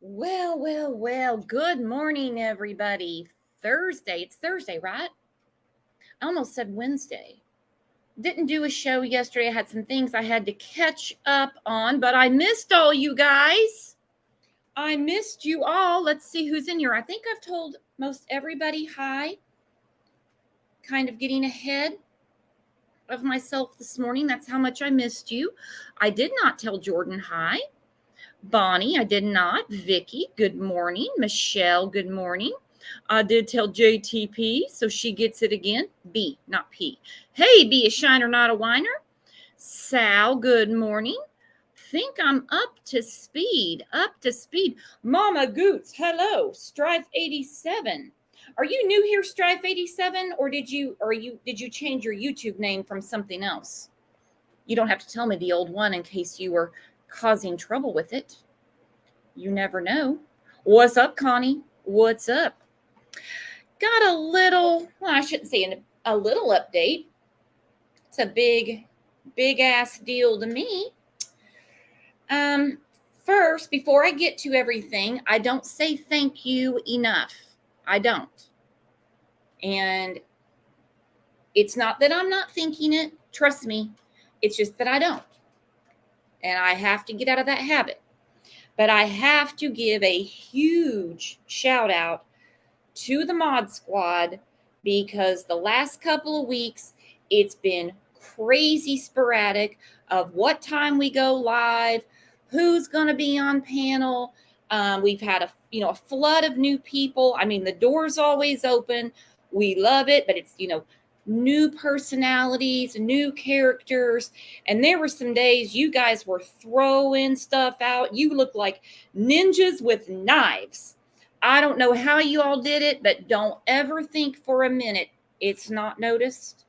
Well. Good morning, everybody. Thursday. It's Thursday, right? I almost said Wednesday. Didn't do a show yesterday. I had some things I had to catch up on, but I missed all you guys. I missed you all. Let's see who's in here. I think I've told most everybody hi. Kind of getting ahead of myself this morning. That's how much I missed you. I did not tell Jordan hi. Bonnie, I did not. Vicky, good morning. Michelle, good morning. I did tell JTP, so she gets it again. B, not P. Hey, be a shiner, not a whiner. Sal, good morning. Think I'm up to speed. Mama Goots, hello. Strife 87. Are you new here, Strife 87, or did you change your YouTube name from something else? You don't have to tell me the old one in case you were causing trouble with it. You never know. What's up, Connie? What's up? Got a little, well, I shouldn't say a little update. It's a big ass deal to me. First, before I get to everything, I don't say thank you enough. I don't. And it's not that I'm not thinking it. Trust me. It's just that I don't. And I have to get out of that habit. But I have to give a huge shout out to the Mod Squad because the last couple of weeks, it's been crazy sporadic of what time we go live, who's going to be on panel. We've had a flood of new people. I mean, the door's always open. We love it, but it's, new personalities, new characters. And there were some days you guys were throwing stuff out. You look like ninjas with knives. I don't know how you all did it, but don't ever think for a minute it's not noticed,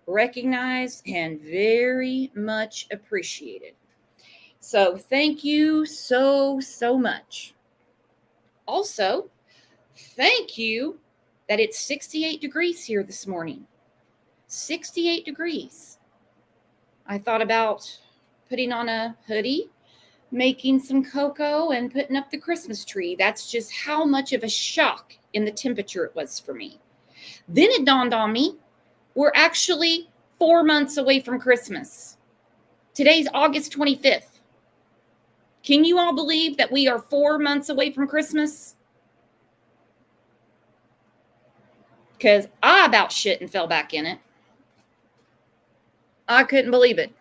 recognized, and very much appreciated. So thank you so much. Also, thank you that it's 68 degrees here this morning. 68 degrees. I thought about putting on a hoodie, making some cocoa, and putting up the Christmas tree. That's just how much of a shock in the temperature it was for me. Then it dawned on me, we're actually 4 months away from Christmas. Today's August 25th. Can you all believe that we are 4 months away from Christmas? Because I about shit and fell back in it. I couldn't believe it.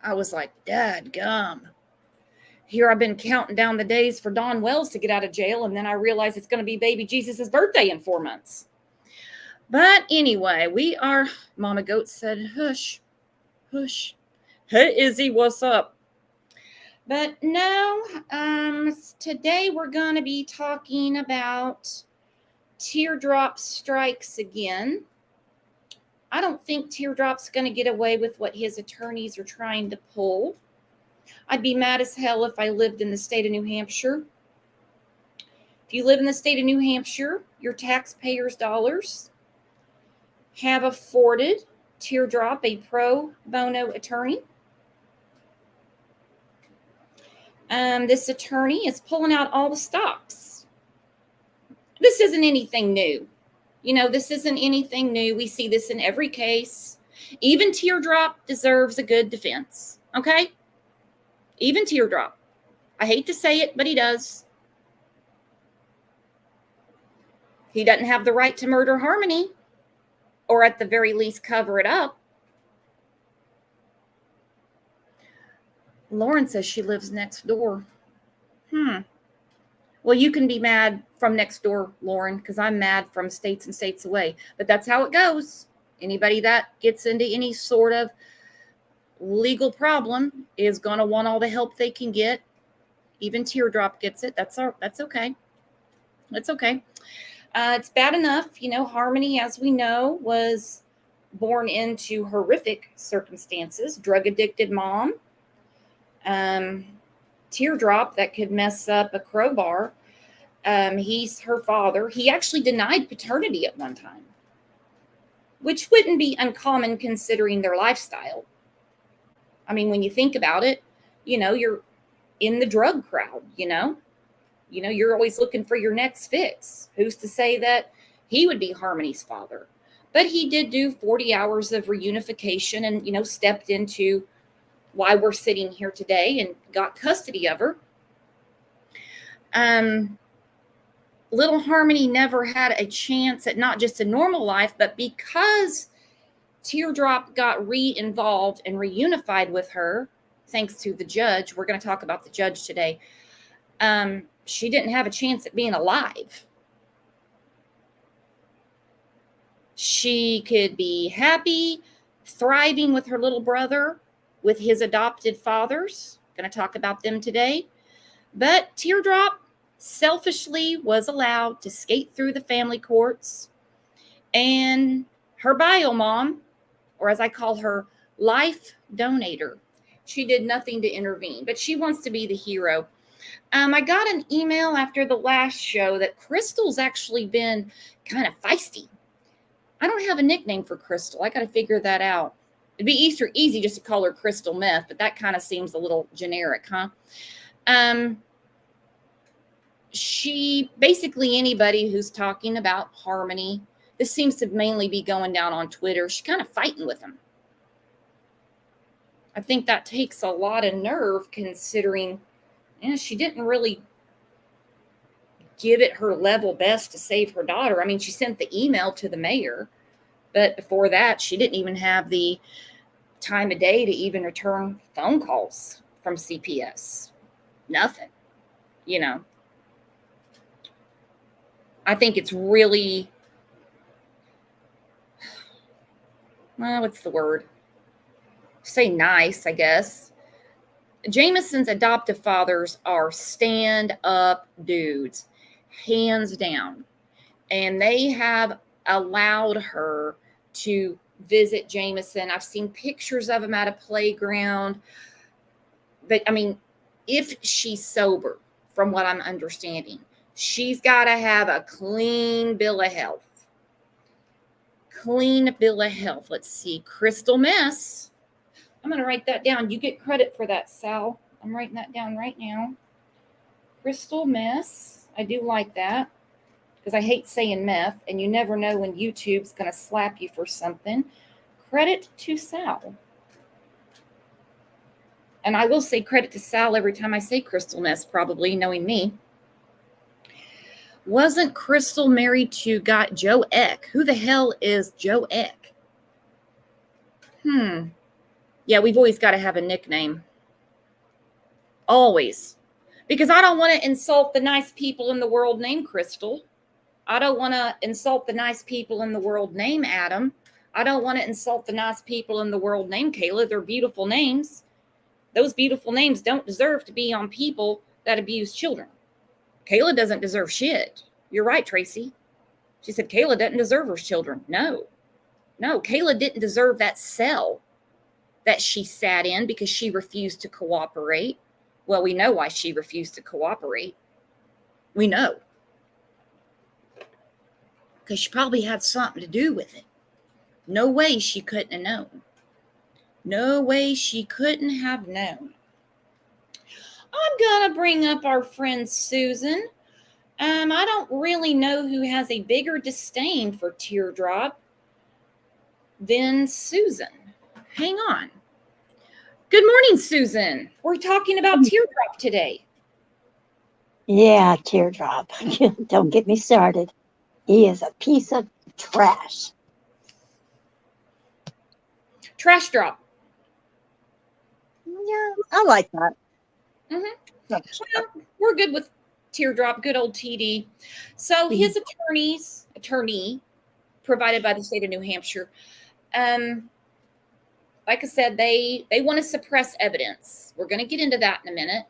I was like, dadgum. Here I've been counting down the days for Don Wells to get out of jail, and then I realized it's going to be baby Jesus' birthday in 4 months. But anyway, Mama Goat said, hush. Hey, Izzy, what's up? But no, today we're going to be talking about Teardrop strikes again. I don't think Teardrop's going to get away with what his attorneys are trying to pull. I'd be mad as hell if I lived in the state of New Hampshire. If you live in the state of New Hampshire, your taxpayers' dollars have afforded Teardrop a pro bono attorney. This attorney is pulling out all the stops. This isn't anything new. This isn't anything new. We see this in every case. Even Teardrop deserves a good defense, okay? Even Teardrop. I hate to say it, but he does. He doesn't have the right to murder Harmony, or at the very least cover it up. Lauren says she lives next door. Well, you can be mad from next door, Lauren, because I'm mad from states and states away. But that's how it goes. Anybody that gets into any sort of legal problem is going to want all the help they can get. Even Teardrop gets it. That's okay. That's okay. It's bad enough. Harmony, as we know, was born into horrific circumstances. Drug-addicted mom. Teardrop that could mess up a crowbar. He's her father. He actually denied paternity at one time, which wouldn't be uncommon considering their lifestyle. I mean, when you think about it, you're in the drug crowd, You know, you're always looking for your next fix. Who's to say that he would be Harmony's father? But he did do 40 hours of reunification and, you know, stepped into why we're sitting here today and got custody of her. Little Harmony never had a chance at not just a normal life, but because Teardrop got re-involved and reunified with her, thanks to the judge. We're going to talk about the judge today. She didn't have a chance at being alive. She could be happy, thriving with her little brother, with his adopted fathers. Going to talk about them today. But Teardrop selfishly was allowed to skate through the family courts, and her bio mom, or as I call her, life donator, she did nothing to intervene, but she wants to be the hero. I got an email after the last show that Crystal's actually been kind of feisty. I don't have a nickname for Crystal. I got to figure that out. It'd be easy just to call her Crystal Meth, but that kind of seems a little generic, huh? She basically, anybody who's talking about Harmony, this seems to mainly be going down on Twitter. She's kind of fighting with them. I think that takes a lot of nerve, considering, you know, she didn't really give it her level best to save her daughter. I mean, she sent the email to the mayor, but before that, she didn't even have the time of day to even return phone calls from CPS. Nothing, you know. I think it's really, well, what's the word? Say nice, I guess. Jameson's adoptive fathers are stand-up dudes, hands down. And they have allowed her to visit Jameson. I've seen pictures of him at a playground. But, I mean, if she's sober, from what I'm understanding, she's got to have a clean bill of health. Clean bill of health. Let's see. Crystal Mess. I'm going to write that down. You get credit for that, Sal. I'm writing that down right now. Crystal Mess. I do like that because I hate saying meth, and you never know when YouTube's going to slap you for something. Credit to Sal. And I will say credit to Sal every time I say Crystal Mess, probably, knowing me. Wasn't Crystal married to Joe Eck? Who the hell is Joe Eck? Yeah, we've always got to have a nickname. Always. Because I don't want to insult the nice people in the world named Crystal. I don't want to insult the nice people in the world named Adam. I don't want to insult the nice people in the world named Kayla. They're beautiful names. Those beautiful names don't deserve to be on people that abuse children. Kayla doesn't deserve shit. You're right, Tracy. She said Kayla doesn't deserve her children. No, Kayla didn't deserve that cell that she sat in because she refused to cooperate. Well, we know why she refused to cooperate. We know. Because she probably had something to do with it. No way she couldn't have known. No way she couldn't have known. I'm going to bring up our friend Susan. I don't really know who has a bigger disdain for Teardrop than Susan. Hang on. Good morning, Susan. We're talking about Teardrop today. Yeah, Teardrop. Don't get me started. He is a piece of trash. Trash drop. Yeah, I like that. Mm-hmm. Well, we're good with Teardrop, good old TD. So his attorney provided by the state of New Hampshire, like I said, they want to suppress evidence. We're going to get into that in a minute.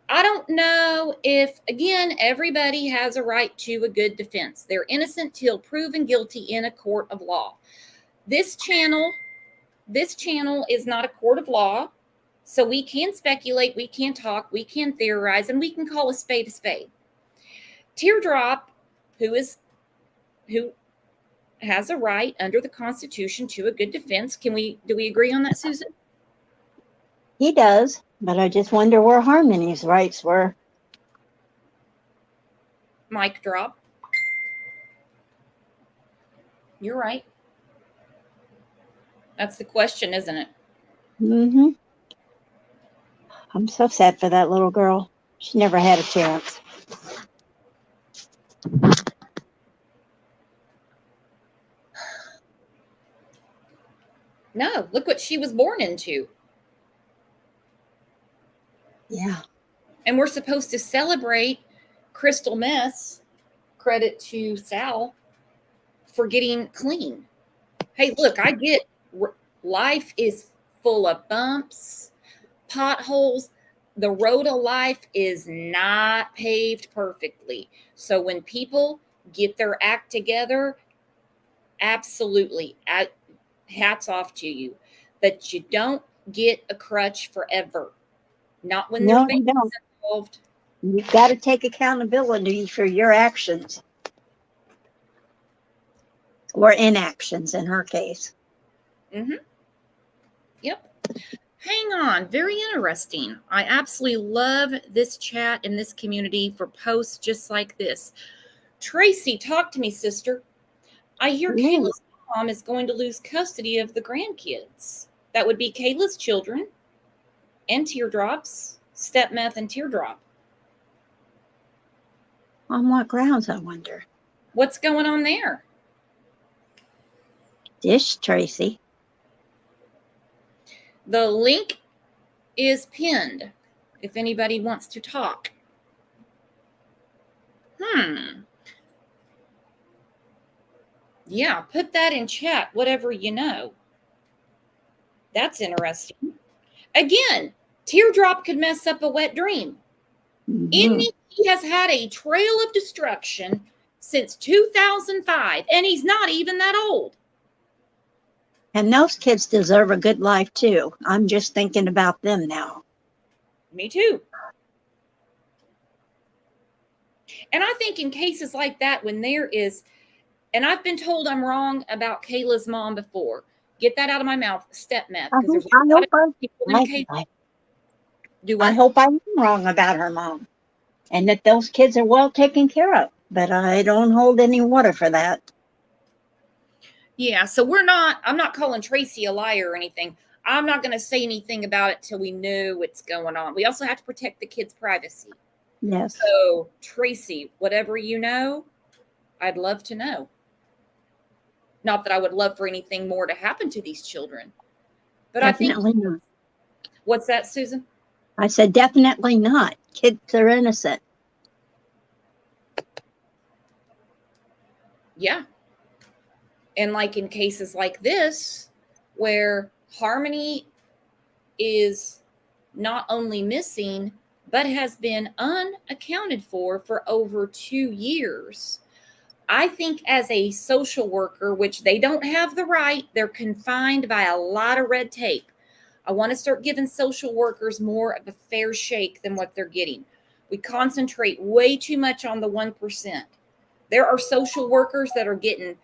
I don't know if, again, everybody has a right to a good defense. They're innocent till proven guilty in a court of law. This channel is not a court of law, so we can speculate, we can talk, we can theorize, and we can call a spade a spade. Teardrop, who has a right under the Constitution to a good defense. Do we agree on that, Susan? He does, but I just wonder where Harmony's rights were. Mic drop. You're right. That's the question, isn't it? Mm-hmm. I'm so sad for that little girl. She never had a chance. No, look what she was born into. Yeah. And we're supposed to celebrate Crystal Mess. Credit to Sal for getting clean. Hey, look, I get life is full of bumps, potholes. The road of life is not paved perfectly. So when people get their act together, absolutely, hats off to you. But you don't get a crutch forever. Not when their No, you family's don't. involved. You've got to take accountability for your actions or inactions in her case. Mm-hmm. Yep. Hang on. Very interesting. I absolutely love this chat and this community for posts just like this. Tracy, talk to me, sister. I hear Ooh, Kayla's mom is going to lose custody of the grandkids. That would be Kayla's children and Teardrop's, Stepmeth and Teardrop. on what grounds, I wonder? What's going on there? Dish, Tracy. The link is pinned if anybody wants to talk. Yeah, put that in chat, whatever you know. That's interesting. Again, Teardrop could mess up a wet dream. Mm-hmm. He has had a trail of destruction since 2005, and he's not even that old. And those kids deserve a good life, too. I'm just thinking about them now. Me too. And I think in cases like that, when there is, and I've been told I'm wrong about Kayla's mom before. Get that out of my mouth, stepmeth, because there's a lot of people in Kayla. Do what? I hope I'm wrong about her mom and that those kids are well taken care of. But I don't hold any water for that. Yeah, so I'm not calling Tracy a liar or anything. I'm not going to say anything about it till we know what's going on. We also have to protect the kids' privacy. Yes. So, Tracy, whatever you know, I'd love to know. Not that I would love for anything more to happen to these children. But Definitely I think, not. what's that, Susan? I said, definitely not. Kids are innocent. Yeah. And like in cases like this, where Harmony is not only missing, but has been unaccounted for over 2 years. I think as a social worker, which they don't have the right, they're confined by a lot of red tape. I want to start giving social workers more of a fair shake than what they're getting. We concentrate way too much on the 1%. There are social workers that are getting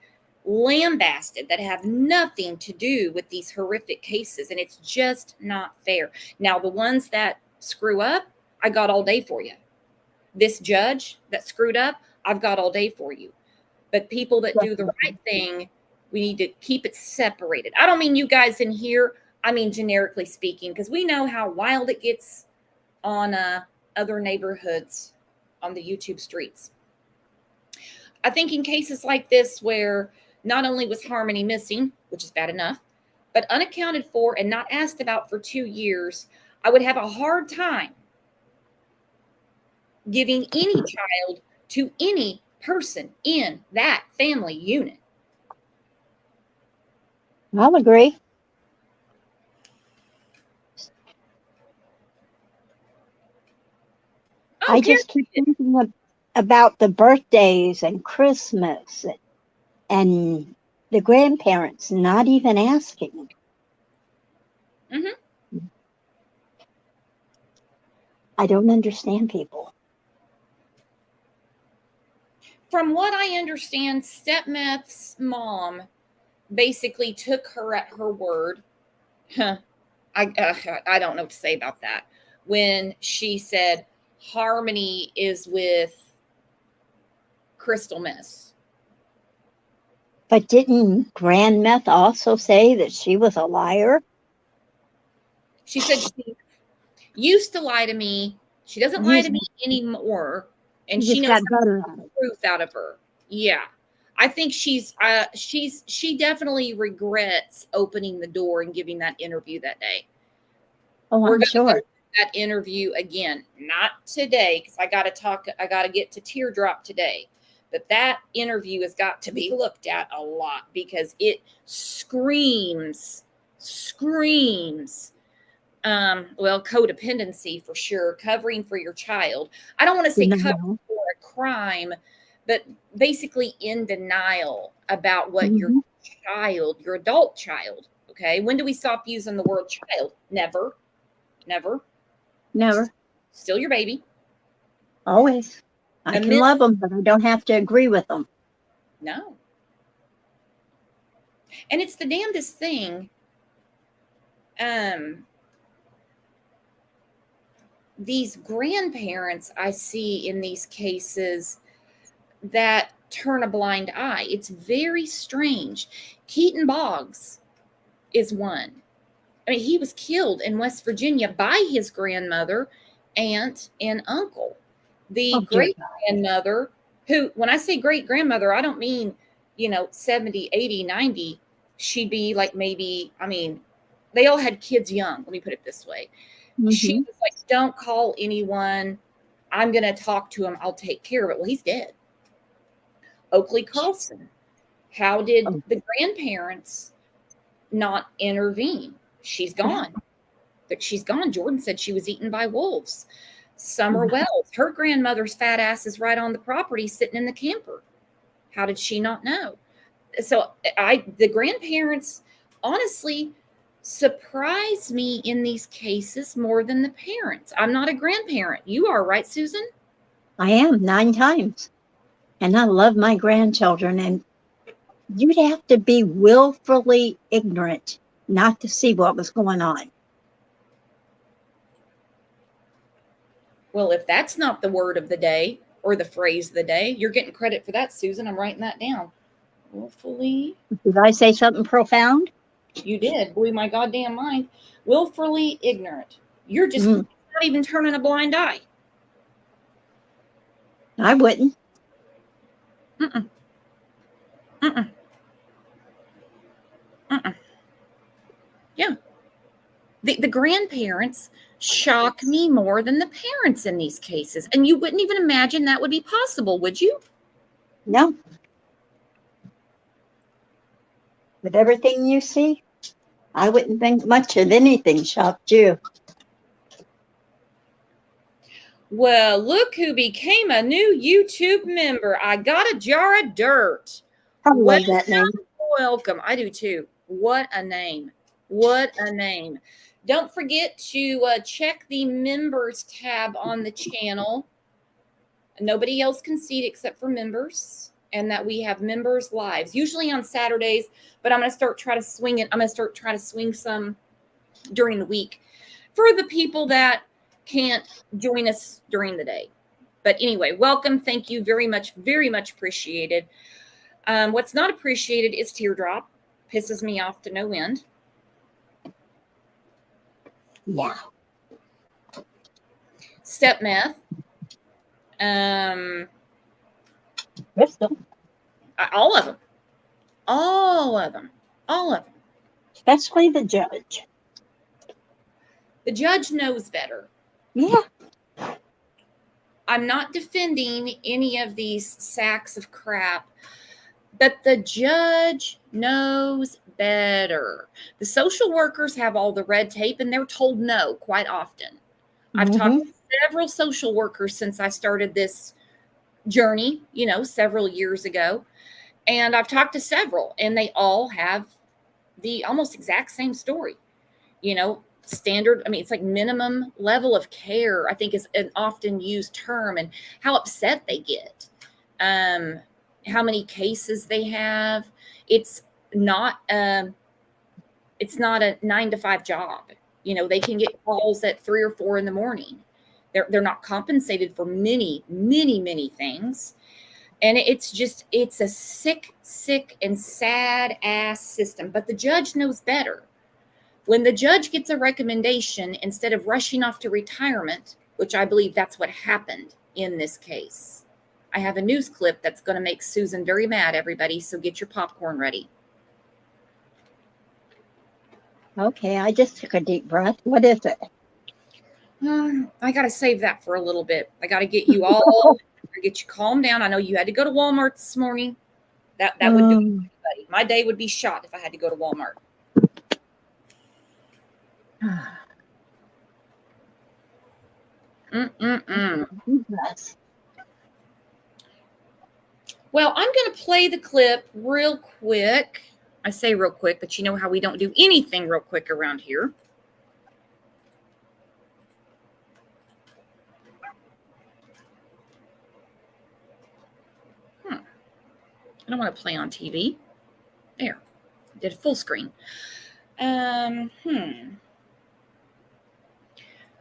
lambasted that have nothing to do with these horrific cases, and it's just not fair. Now, the ones that screw up, I got all day for you. This judge that screwed up, I've got all day for you. But people that do the right thing, we need to keep it separated. I don't mean you guys in here. I mean generically speaking, because we know how wild it gets on other neighborhoods on the YouTube streets. I think in cases like this, where not only was Harmony missing, which is bad enough, but unaccounted for and not asked about for 2 years, I would have a hard time giving any child to any person in that family unit. I'll agree. I just keep thinking about the birthdays and Christmas and the grandparents not even asking. Mm-hmm. I don't understand people. From what I understand, Stepmeth's mom basically took her at her word. I don't know what to say about that. When she said Harmony is with crystal mess. But didn't Grandmeth also say that she was a liar? She said she used to lie to me. She doesn't lie to me anymore. And She she just knows got better at the it. truth out of her. Yeah. I think she definitely regrets opening the door and giving that interview that day. Oh, We're I'm going to sure. do that interview again, not today, because I got to get to Teardrop today. But that interview has got to be looked at a lot because it screams, codependency for sure, covering for your child. I don't want to say covering for a crime, but basically in denial about what your adult child, okay? When do we stop using the word child? Never. Still your baby. Always. I can love them, but I don't have to agree with them. No. And it's the damnedest thing. These grandparents I see in these cases that turn a blind eye. It's very strange. Keaton Boggs is one. I mean, he was killed in West Virginia by his grandmother, aunt, and uncle. The great-grandmother, who, when I say great-grandmother, I don't mean, 70, 80, 90. She'd be like maybe, they all had kids young. Let me put it this way. She was like, don't call anyone. I'm going to talk to him. I'll take care of it. Well, he's dead. Oakley Carlson. How did the grandparents not intervene? She's gone. But she's gone. Jordan said she was eaten by wolves. Summer Wells, her grandmother's fat ass is right on the property sitting in the camper. How did she not know? So the grandparents honestly surprise me in these cases more than the parents. I'm not a grandparent. You are, right, Susan? I am 9 times. And I love my grandchildren. And you'd have to be willfully ignorant not to see what was going on. Well, if that's not the word of the day or the phrase of the day, you're getting credit for that, Susan. I'm writing that down. Willfully. Did I say something profound? You did. Blew my goddamn mind. Willfully ignorant. You're just not even turning a blind eye. I wouldn't. Yeah. The grandparents shock me more than the parents in these cases. And you wouldn't even imagine that would be possible, would you? No. With everything you see, I wouldn't think much of anything shocked you. Well, look who became a new YouTube member. I got a jar of dirt. I love that name. Welcome. I do too. What a name. What a name. Don't forget to check the members tab on the channel. Nobody else can see it except for members, and that we have members lives, usually on Saturdays, but I'm going to try to swing it. I'm going to try to swing some during the week for the people that can't join us during the day. But anyway, welcome. Thank you very much appreciated. What's not appreciated is Teardrop. Pisses me off to no end. Yeah. Step meth. Crystal. All of them. Especially the judge. The judge knows better. Yeah. I'm not defending any of these sacks of crap, but the judge knows better. The social workers have all the red tape and they're told no quite often. I've talked to several social workers since I started this journey, several years ago. And I've talked to several and they all have the almost exact same story. Standard, it's like minimum level of care, I think is an often used term, and how upset they get, how many cases they have. It's not a 9-to-5 job. They can get calls at 3 or 4 in the morning. They're not compensated for many things. And it's a sick, sick, and sad ass system. But the judge knows better. When the judge gets a recommendation, instead of rushing off to retirement, which I believe that's what happened in this case. I have a news clip that's going to make Susan very mad, everybody, so get your popcorn ready. Okay, I just took a deep breath. What is it? I got to save that for a little bit. I got to get you all, get you calmed down. I know you had to go to Walmart this morning. That would do anybody. My day would be shot if I had to go to Walmart. Yes. Well, I'm going to play the clip real quick. I say real quick, but you know how we don't do anything real quick around here. I don't want to play on TV. There. Did full screen.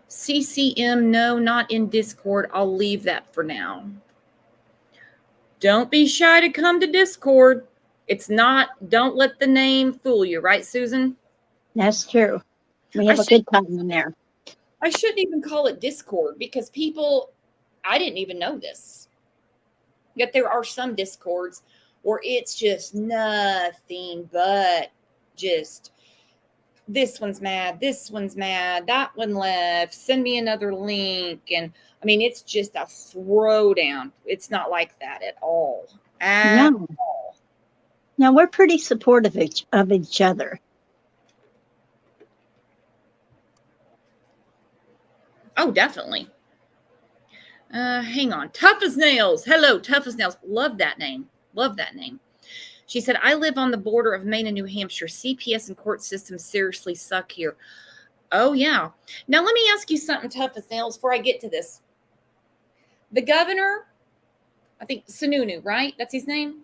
CCM, no, not in Discord. I'll leave that for now. Don't be shy to come to Discord. It's not, don't let the name fool you, right, Susan? That's true. We have a good time in there. I shouldn't even call it Discord because people, I didn't even know this. Yet there are some Discords where it's just nothing but just this one's mad, that one left, send me another link. And I mean, it's just a throwdown. It's not like that at all. No. Now, we're pretty supportive of each other. Oh, definitely. Hang on. Tough as Nails. Hello, Tough as Nails. Love that name. Love that name. She said, I live on the border of Maine and New Hampshire. CPS and court systems seriously suck here. Oh, yeah. Now, let me ask you something, Tough as Nails, before I get to this. The governor, I think Sununu, right? That's his name?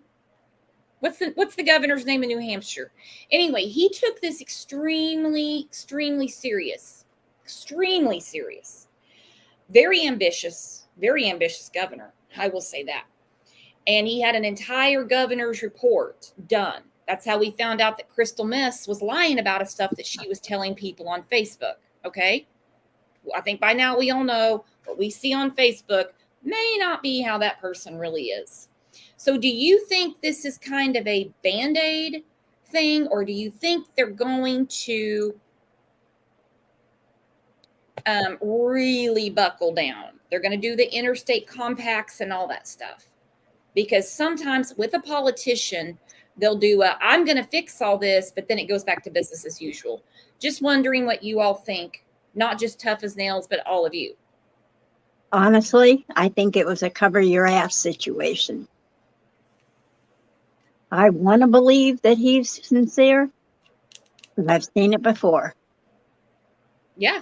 What's the governor's name in New Hampshire? Anyway, he took this extremely, extremely serious. Extremely serious. Very ambitious governor. I will say that. And he had an entire governor's report done. That's how we found out that Crystal Miss was lying about the stuff that she was telling people on Facebook. Okay? Well, I think by now we all know what we see on Facebook may not be how that person really is. So do you think this is kind of a Band-Aid thing, or do you think they're going to really buckle down? They're going to do the interstate compacts and all that stuff. Because sometimes with a politician, they'll do I'm going to fix all this, but then it goes back to business as usual. Just wondering what you all think, not just Tough as Nails, but all of you. Honestly, I think it was a cover your ass situation. I want to believe that he's sincere, because I've seen it before. Yeah.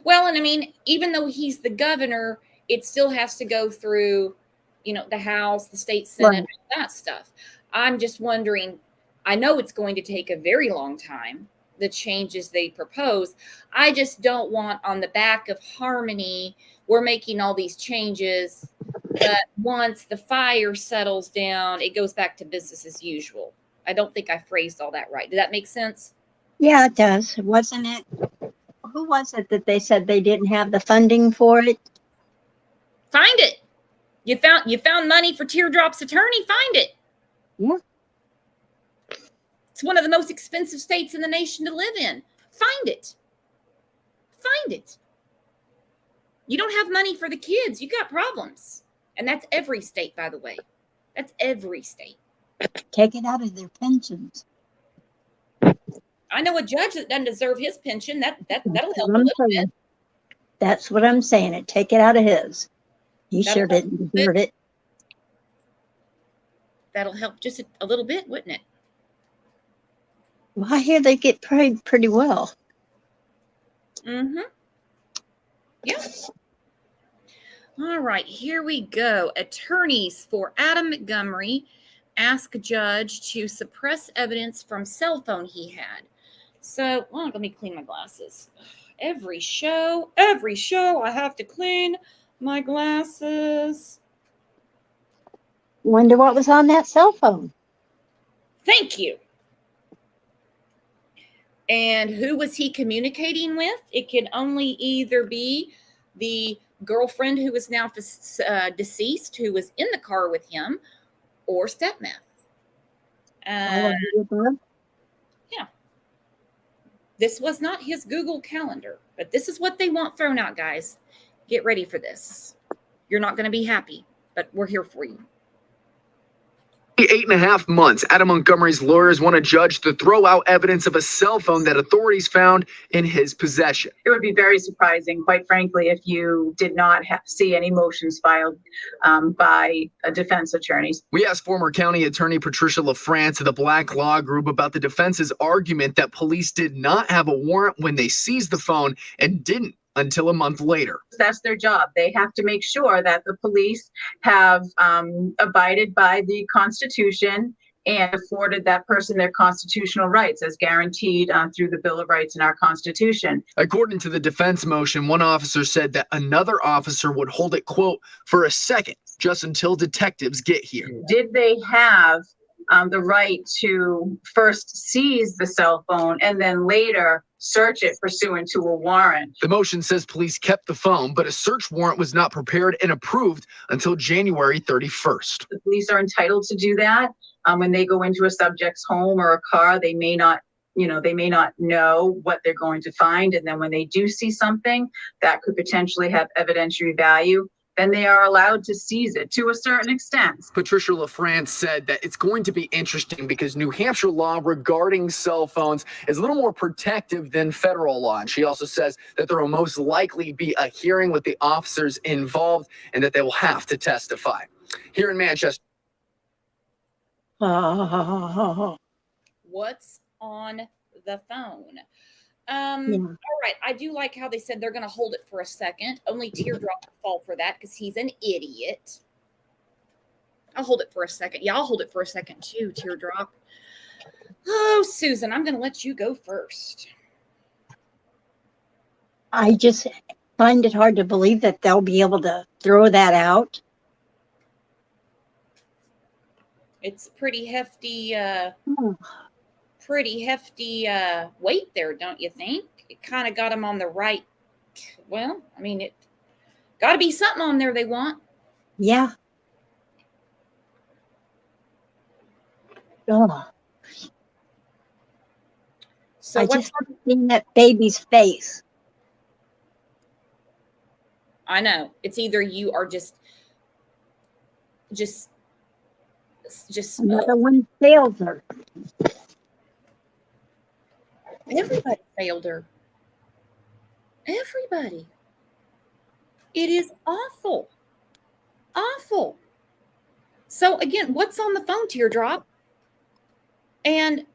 Well, and I mean, even though he's the governor, it still has to go through, the House, the state Senate, right, all that stuff. I'm just wondering, I know it's going to take a very long time, the changes they propose. I just don't want on the back of Harmony, we're making all these changes, but once the fire settles down, it goes back to business as usual. I don't think I phrased all that right. Did that make sense? Yeah, it does. Wasn't it? Who was it that they said they didn't have the funding for it? Find it. You found money for Teardrop's attorney. Find it. Yeah. It's one of the most expensive states in the nation to live in. Find it. Find it. You don't have money for the kids. You got problems. And that's every state, by the way. That's every state. Take it out of their pensions. I know a judge that doesn't deserve his pension. That'll help a little bit. That's what I'm saying. Take it out of his. He sure didn't deserve it. That'll help just a little bit, wouldn't it? Well, I hear they get paid pretty well. Mm-hmm. Yeah. All right, here we go. Attorneys for Adam Montgomery ask a judge to suppress evidence from cell phone he had. So, let me clean my glasses. Every show, I have to clean my glasses. Wonder what was on that cell phone. Thank you. And who was he communicating with? It can only either be the girlfriend who is now deceased, who was in the car with him, or stepmom. All of the above. Yeah. This was not his Google Calendar, but this is what they want thrown out, guys. Get ready for this. You're not going to be happy, but we're here for you. 8.5 months, Adam Montgomery's lawyers want a judge to throw out evidence of a cell phone that authorities found in his possession. It would be very surprising, quite frankly, if you did not see any motions filed by defense attorneys. We asked former county attorney Patricia LaFrance of the Black Law Group about the defense's argument that police did not have a warrant when they seized the phone and didn't until a month later. That's their job. They have to make sure that the police have abided by the Constitution and afforded that person their constitutional rights as guaranteed through the Bill of Rights in our Constitution. According to the defense motion, one officer said that another officer would hold it, quote, for a second, just until detectives get here. Did they have the right to first seize the cell phone and then later search it pursuant to a warrant? The motion says police kept the phone, but a search warrant was not prepared and approved until January 31st. The police are entitled to do that. When they go into a subject's home or a car, they may not know what they're going to find. And then when they do see something that could potentially have evidentiary value, then they are allowed to seize it to a certain extent. Patricia LaFrance said that it's going to be interesting because New Hampshire law regarding cell phones is a little more protective than federal law. And she also says that there will most likely be a hearing with the officers involved and that they will have to testify. Here in Manchester. What's on the phone? Yeah. All right. I do like how they said they're going to hold it for a second. Only Teardrop will fall for that because he's an idiot. I'll hold it for a second. Yeah, I'll hold it for a second too, Teardrop. Oh, Susan, I'm going to let you go first. I just find it hard to believe that they'll be able to throw that out. It's pretty hefty. Pretty hefty weight there, don't you think? It kind of got them on the right. Well, I mean, it got to be something on there they want. Yeah. Oh, So I what's just seen that baby's face. I know it's either you are just Another one failed her. everybody failed her. Everybody. It is awful. Awful. So again, what's on the phone, Teardrop? And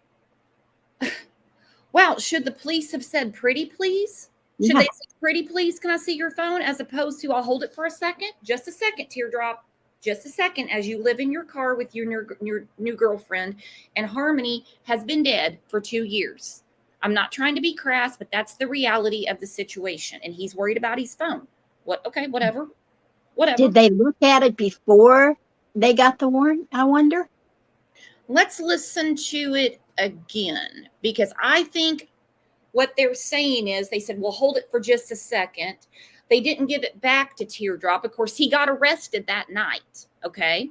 wow, should the police have said pretty please? Should Yeah. they say pretty please, can I see your phone? As opposed to I'll hold it for a second. Just a second, Teardrop. Just a second as you live in your car with your new girlfriend, and Harmony has been dead for 2 years. I'm not trying to be crass, but that's the reality of the situation. And he's worried about his phone. What? Okay, whatever. Whatever. Did they look at it before they got the warrant, I wonder? Let's listen to it again, because I think what they're saying is they said, we'll hold it for just a second. They didn't give it back to Teardrop. Of course, he got arrested that night. Okay.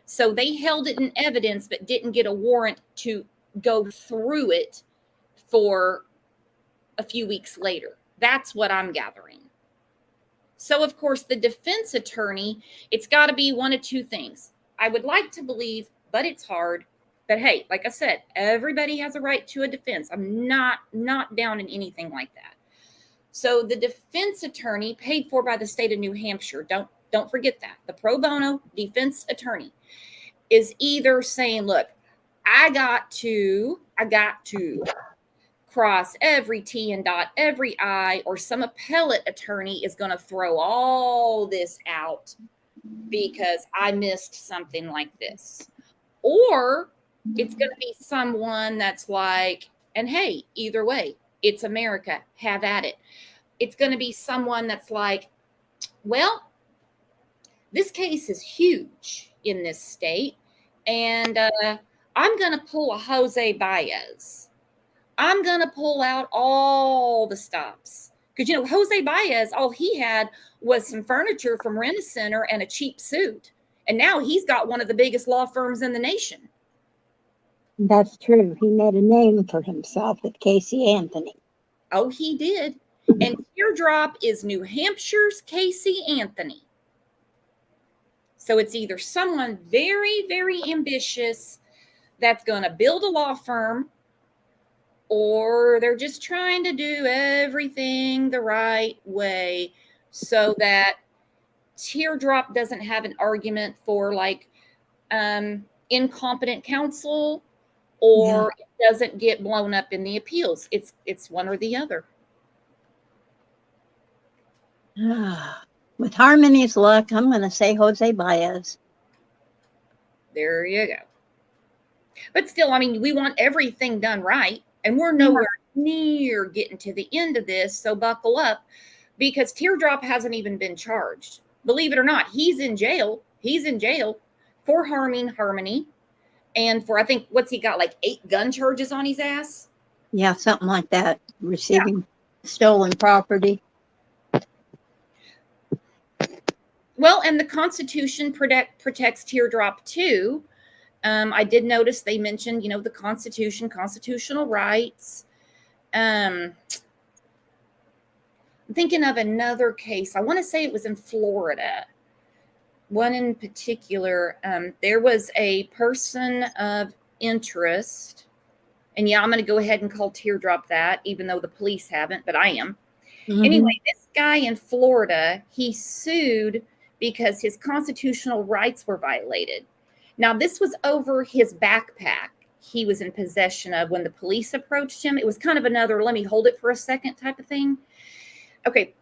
So they held it in evidence, but didn't get a warrant to go through it for a few weeks later. That's what I'm gathering. So, of course, the defense attorney, it's got to be one of two things. I would like to believe, but it's hard. But hey, like I said, everybody has a right to a defense. I'm not down in anything like that. So the defense attorney paid for by the state of New Hampshire, don't forget that. The pro bono defense attorney is either saying, look, I got to cross every T and dot every I, or some appellate attorney is going to throw all this out because I missed something like this. Or it's going to be someone that's like, and hey, either way, it's America, have at it. It's going to be someone that's like, well, this case is huge. in this state. And I'm going to pull a Jose Baez. I'm going to pull out all the stops. Because, you know, Jose Baez, all he had was some furniture from Rent-A-Center and a cheap suit. And now he's got one of the biggest law firms in the nation. That's true. He made a name for himself with Casey Anthony. Oh, he did. And Teardrop is New Hampshire's Casey Anthony. So it's either someone very, very ambitious that's going to build a law firm, or they're just trying to do everything the right way so that Teardrop doesn't have an argument for like incompetent counsel, or it doesn't get blown up in the appeals. It's one or the other. With Harmony's luck, I'm going to say Jose Baez. There you go. But still, I mean, we want everything done right, and we're nowhere near getting to the end of this, so buckle up, because Teardrop hasn't even been charged. Believe it or not, he's in jail. He's in jail for harming Harmony, and for, I think, what's he got, like 8 gun charges on his ass? Yeah, something like that. Receiving stolen property. Well, and the Constitution protects Teardrop too. I did notice they mentioned, you know, the Constitution, constitutional rights. I'm thinking of another case. I want to say it was in Florida. One in particular, there was a person of interest. And yeah, I'm going to go ahead and call Teardrop that, even though the police haven't, but I am. Mm-hmm. Anyway, this guy in Florida, he sued because his constitutional rights were violated. Now, this was over his backpack he was in possession of when the police approached him. It was kind of another, let me hold it for a second type of thing. Okay,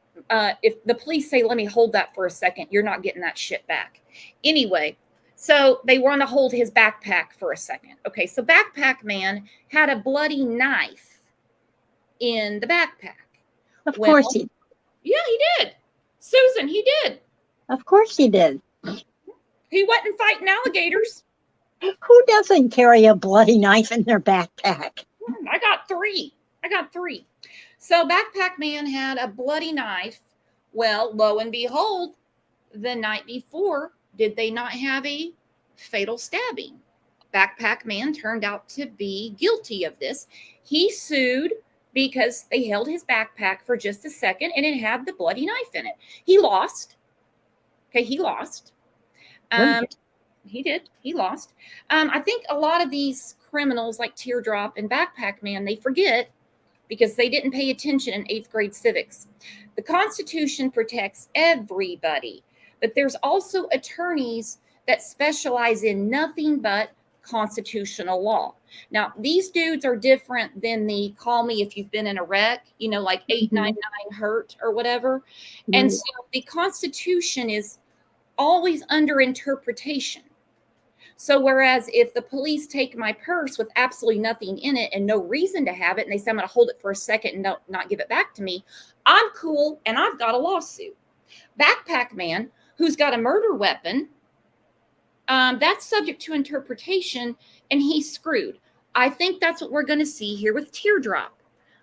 if the police say, let me hold that for a second, you're not getting that shit back. Anyway, so they want to hold his backpack for a second. Okay, so Backpack Man had a bloody knife in the backpack. Of course he did. Yeah, he did. Susan, he did. Of course he did. He wasn't fighting alligators. Who doesn't carry a bloody knife in their backpack? I got three. So Backpack Man had a bloody knife. Well, lo and behold, the night before, did they not have a fatal stabbing? Backpack Man turned out to be guilty of this. He sued because they held his backpack for just a second and it had the bloody knife in it. He lost. Okay, he lost. He did. He lost. I think a lot of these criminals like Teardrop and Backpack Man, they forget because they didn't pay attention in 8th grade civics. The Constitution protects everybody, but there's also attorneys that specialize in nothing but constitutional law. Now, these dudes are different than the call me if you've been in a wreck, you know, like 899 hurt or whatever. And so the Constitution is always under interpretation. So whereas if the police take my purse with absolutely nothing in it and no reason to have it, and they say I'm going to hold it for a second and not give it back to me, I'm cool and I've got a lawsuit. Backpack Man, who's got a murder weapon, that's subject to interpretation and he's screwed. I think that's what we're going to see here with Teardrop.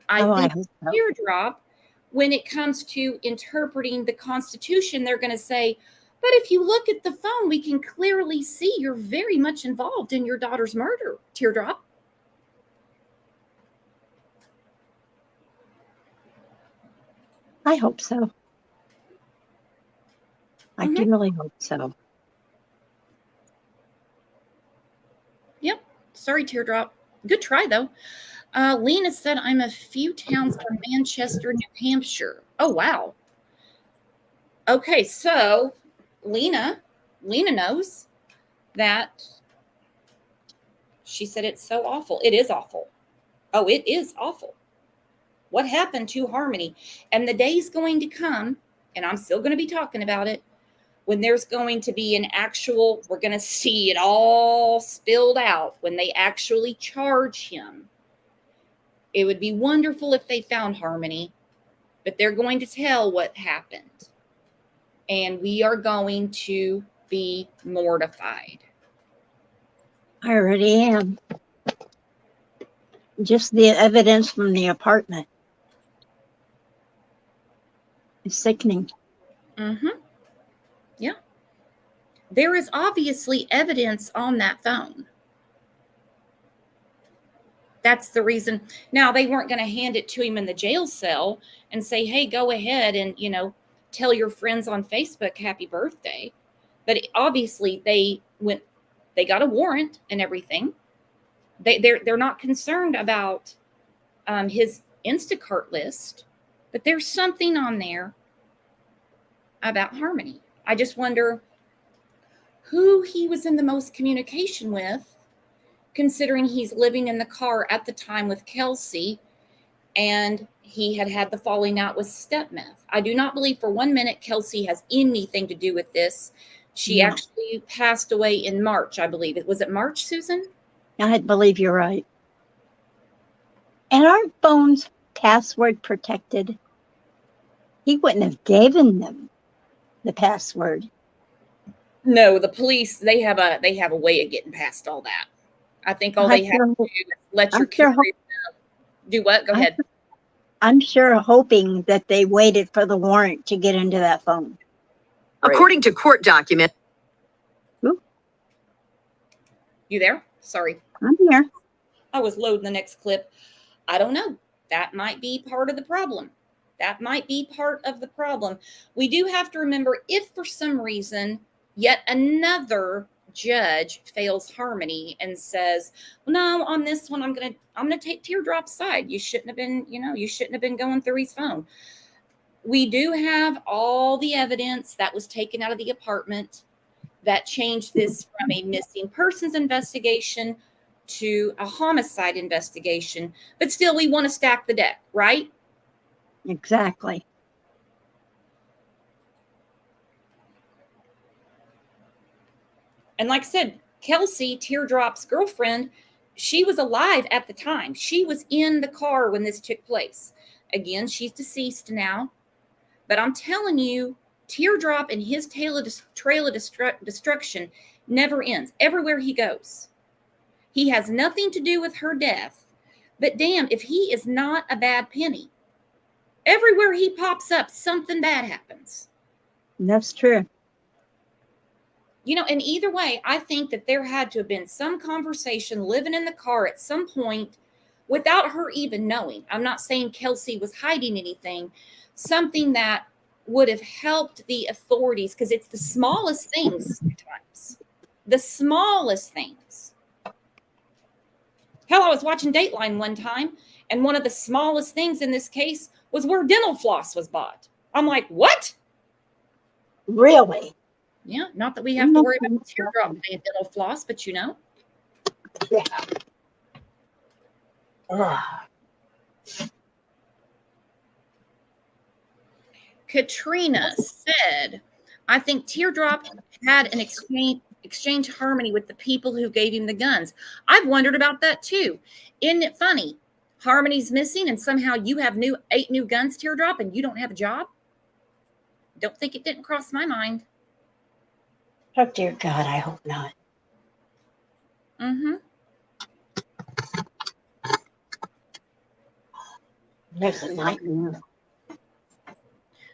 I think Teardrop, when it comes to interpreting the Constitution, they're going to say, but if you look at the phone, we can clearly see you're very much involved in your daughter's murder, Teardrop. I hope so. I do really hope so. Yep. Sorry, Teardrop. Good try, though. Lena said, I'm a few towns from Manchester, New Hampshire. Oh, wow. Okay, so Lena knows that. She said it's so awful. It is awful. Oh, it is awful. What happened to Harmony? And the day's going to come, and I'm still going to be talking about it, when there's going to be an actual, we're going to see it all spilled out when they actually charge him. It would be wonderful if they found Harmony, but they're going to tell what happened. And we are going to be mortified. I already am. Just the evidence from the apartment is sickening. Mm-hmm. Yeah. There is obviously evidence on that phone. That's the reason. Now, they weren't going to hand it to him in the jail cell and say, hey, go ahead and, tell your friends on Facebook happy birthday. But obviously they got a warrant and everything. They're not concerned about his Instacart list, but there's something on there about Harmony. I just wonder who he was in the most communication with, considering he's living in the car at the time with Kelsey, and he had the falling out with Stepmeth. I do not believe for 1 minute Kelsey has anything to do with this. She actually passed away in March, I believe. Was it March, Susan? I believe you're right. And aren't phones password protected? He wouldn't have given them the password. No, the police, they have a way of getting past all that. I think all they have to do is let your carrier do what? Go ahead. I'm sure hoping that they waited for the warrant to get into that phone. According to court document. Ooh. You there? Sorry. I'm here. I was loading the next clip. I don't know. That might be part of the problem. That might be part of the problem. We do have to remember, if for some reason yet another judge fails Harmony and says, well, no, on this one, I'm gonna take Teardrop's side. You shouldn't have been going through his phone. We do have all the evidence that was taken out of the apartment that changed this from a missing persons investigation to a homicide investigation. But still, we want to stack the deck, right? Exactly. And like I said, Kelsey, Teardrop's girlfriend, she was alive at the time. She was in the car when this took place. Again, she's deceased now. But I'm telling you, Teardrop and his trail of destruction never ends. Everywhere he goes. He has nothing to do with her death. But damn, if he is not a bad penny, everywhere he pops up, something bad happens. That's true. And either way, I think that there had to have been some conversation living in the car at some point without her even knowing. I'm not saying Kelsey was hiding anything, something that would have helped the authorities, because it's the smallest things sometimes. The smallest things. Hell, I was watching Dateline one time, and one of the smallest things in this case was where dental floss was bought. I'm like, what? Really? Yeah, not that we have to worry about Teardrop paying dental floss, but Yeah. Katrina said, I think Teardrop had an exchange Harmony with the people who gave him the guns. I've wondered about that too. Isn't it funny? Harmony's missing and somehow you have 8 new guns, Teardrop, and you don't have a job? Don't think it didn't cross my mind. Oh, dear God, I hope not. Mm-hmm. There's a nightmare.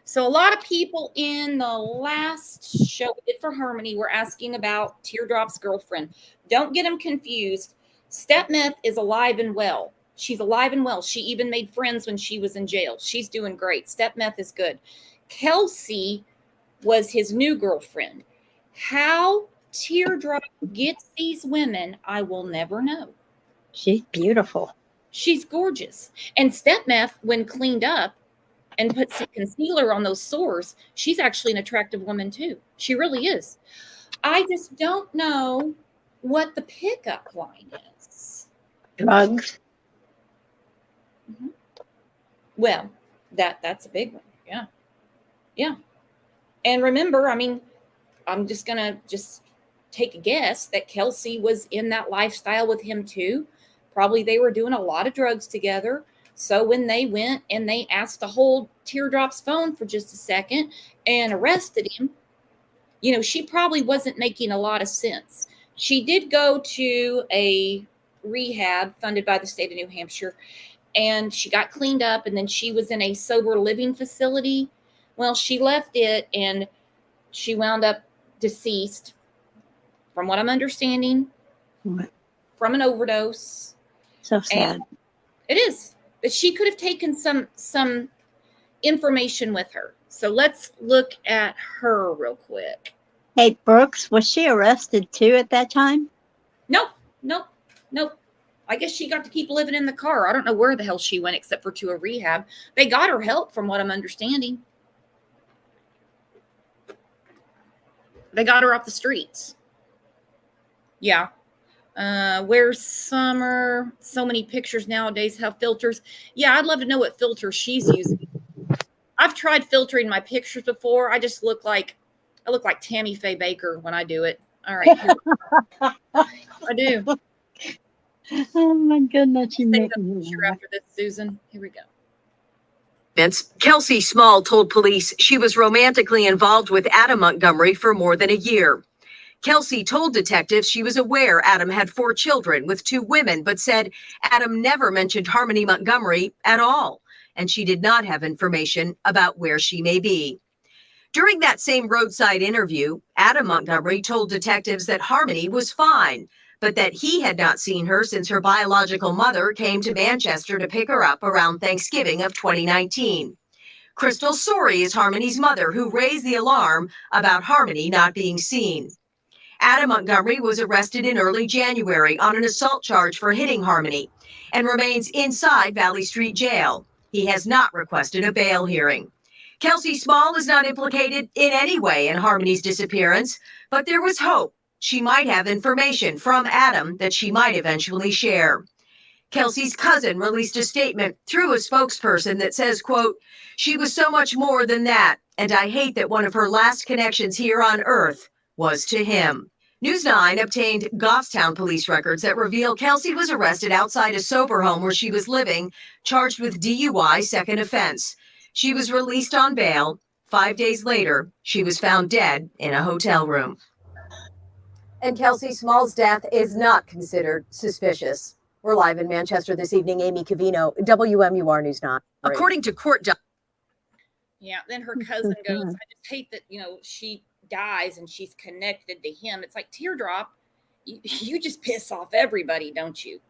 So a lot of people in the last show we did for Harmony were asking about Teardrop's girlfriend. Don't get them confused. Stepmeth is alive and well. She's alive and well. She even made friends when she was in jail. She's doing great. Stepmeth is good. Kelsey was his new girlfriend. How Teardrop gets these women, I will never know. She's beautiful. She's gorgeous. And Stepmeth, when cleaned up and put some concealer on those sores, she's actually an attractive woman too. She really is. I just don't know what the pickup line is. Drugs. Mm-hmm. Well, that's a big one. Yeah. Yeah. And remember, I'm just going to take a guess that Kelsey was in that lifestyle with him too. Probably they were doing a lot of drugs together. So when they went and they asked to hold Teardrop's phone for just a second and arrested him, She probably wasn't making a lot of sense. She did go to a rehab funded by the state of New Hampshire, and she got cleaned up, and then she was in a sober living facility. Well, she left it, and she wound up deceased, from what I'm understanding, from an overdose. So sad. And it is. But she could have taken some information with her. So let's look at her real quick. Hey, Brooks, was she arrested too at that time? Nope. I guess she got to keep living in the car. I don't know where the hell she went except for to a rehab. They got her help, from what I'm understanding. They got her off the streets. Yeah. Where's Summer? So many pictures nowadays have filters. Yeah, I'd love to know what filters she's using. I've tried filtering my pictures before. I look like Tammy Faye Baker when I do it. All right. I do. Oh my goodness, you make me Sure, laugh. after this, Susan. Here we go. Kelsey Small told police she was romantically involved with Adam Montgomery for more than a year. Kelsey told detectives she was aware Adam had 4 children with 2 women, but said Adam never mentioned Harmony Montgomery at all, and she did not have information about where she may be. During that same roadside interview, Adam Montgomery told detectives that Harmony was fine, but that he had not seen her since her biological mother came to Manchester to pick her up around Thanksgiving of 2019. Crystal Sorey is Harmony's mother, who raised the alarm about Harmony not being seen. Adam Montgomery was arrested in early January on an assault charge for hitting Harmony and remains inside Valley Street Jail. He has not requested a bail hearing. Kelsey Small is not implicated in any way in Harmony's disappearance, but there was hope she might have information from Adam that she might eventually share. Kelsey's cousin released a statement through a spokesperson that says, quote, "She was so much more than that, and I hate that one of her last connections here on earth was to him." News 9 obtained Goffstown police records that reveal Kelsey was arrested outside a sober home where she was living, charged with DUI second offense. She was released on bail. 5 days later, she was found dead in a hotel room. And Kelsey Small's death is not considered suspicious. We're live in Manchester this evening. Amy Cavino, WMUR News 9. According to court documents. Yeah, then her cousin goes, I just hate that, she dies and she's connected to him. It's like Teardrop, you just piss off everybody, don't you?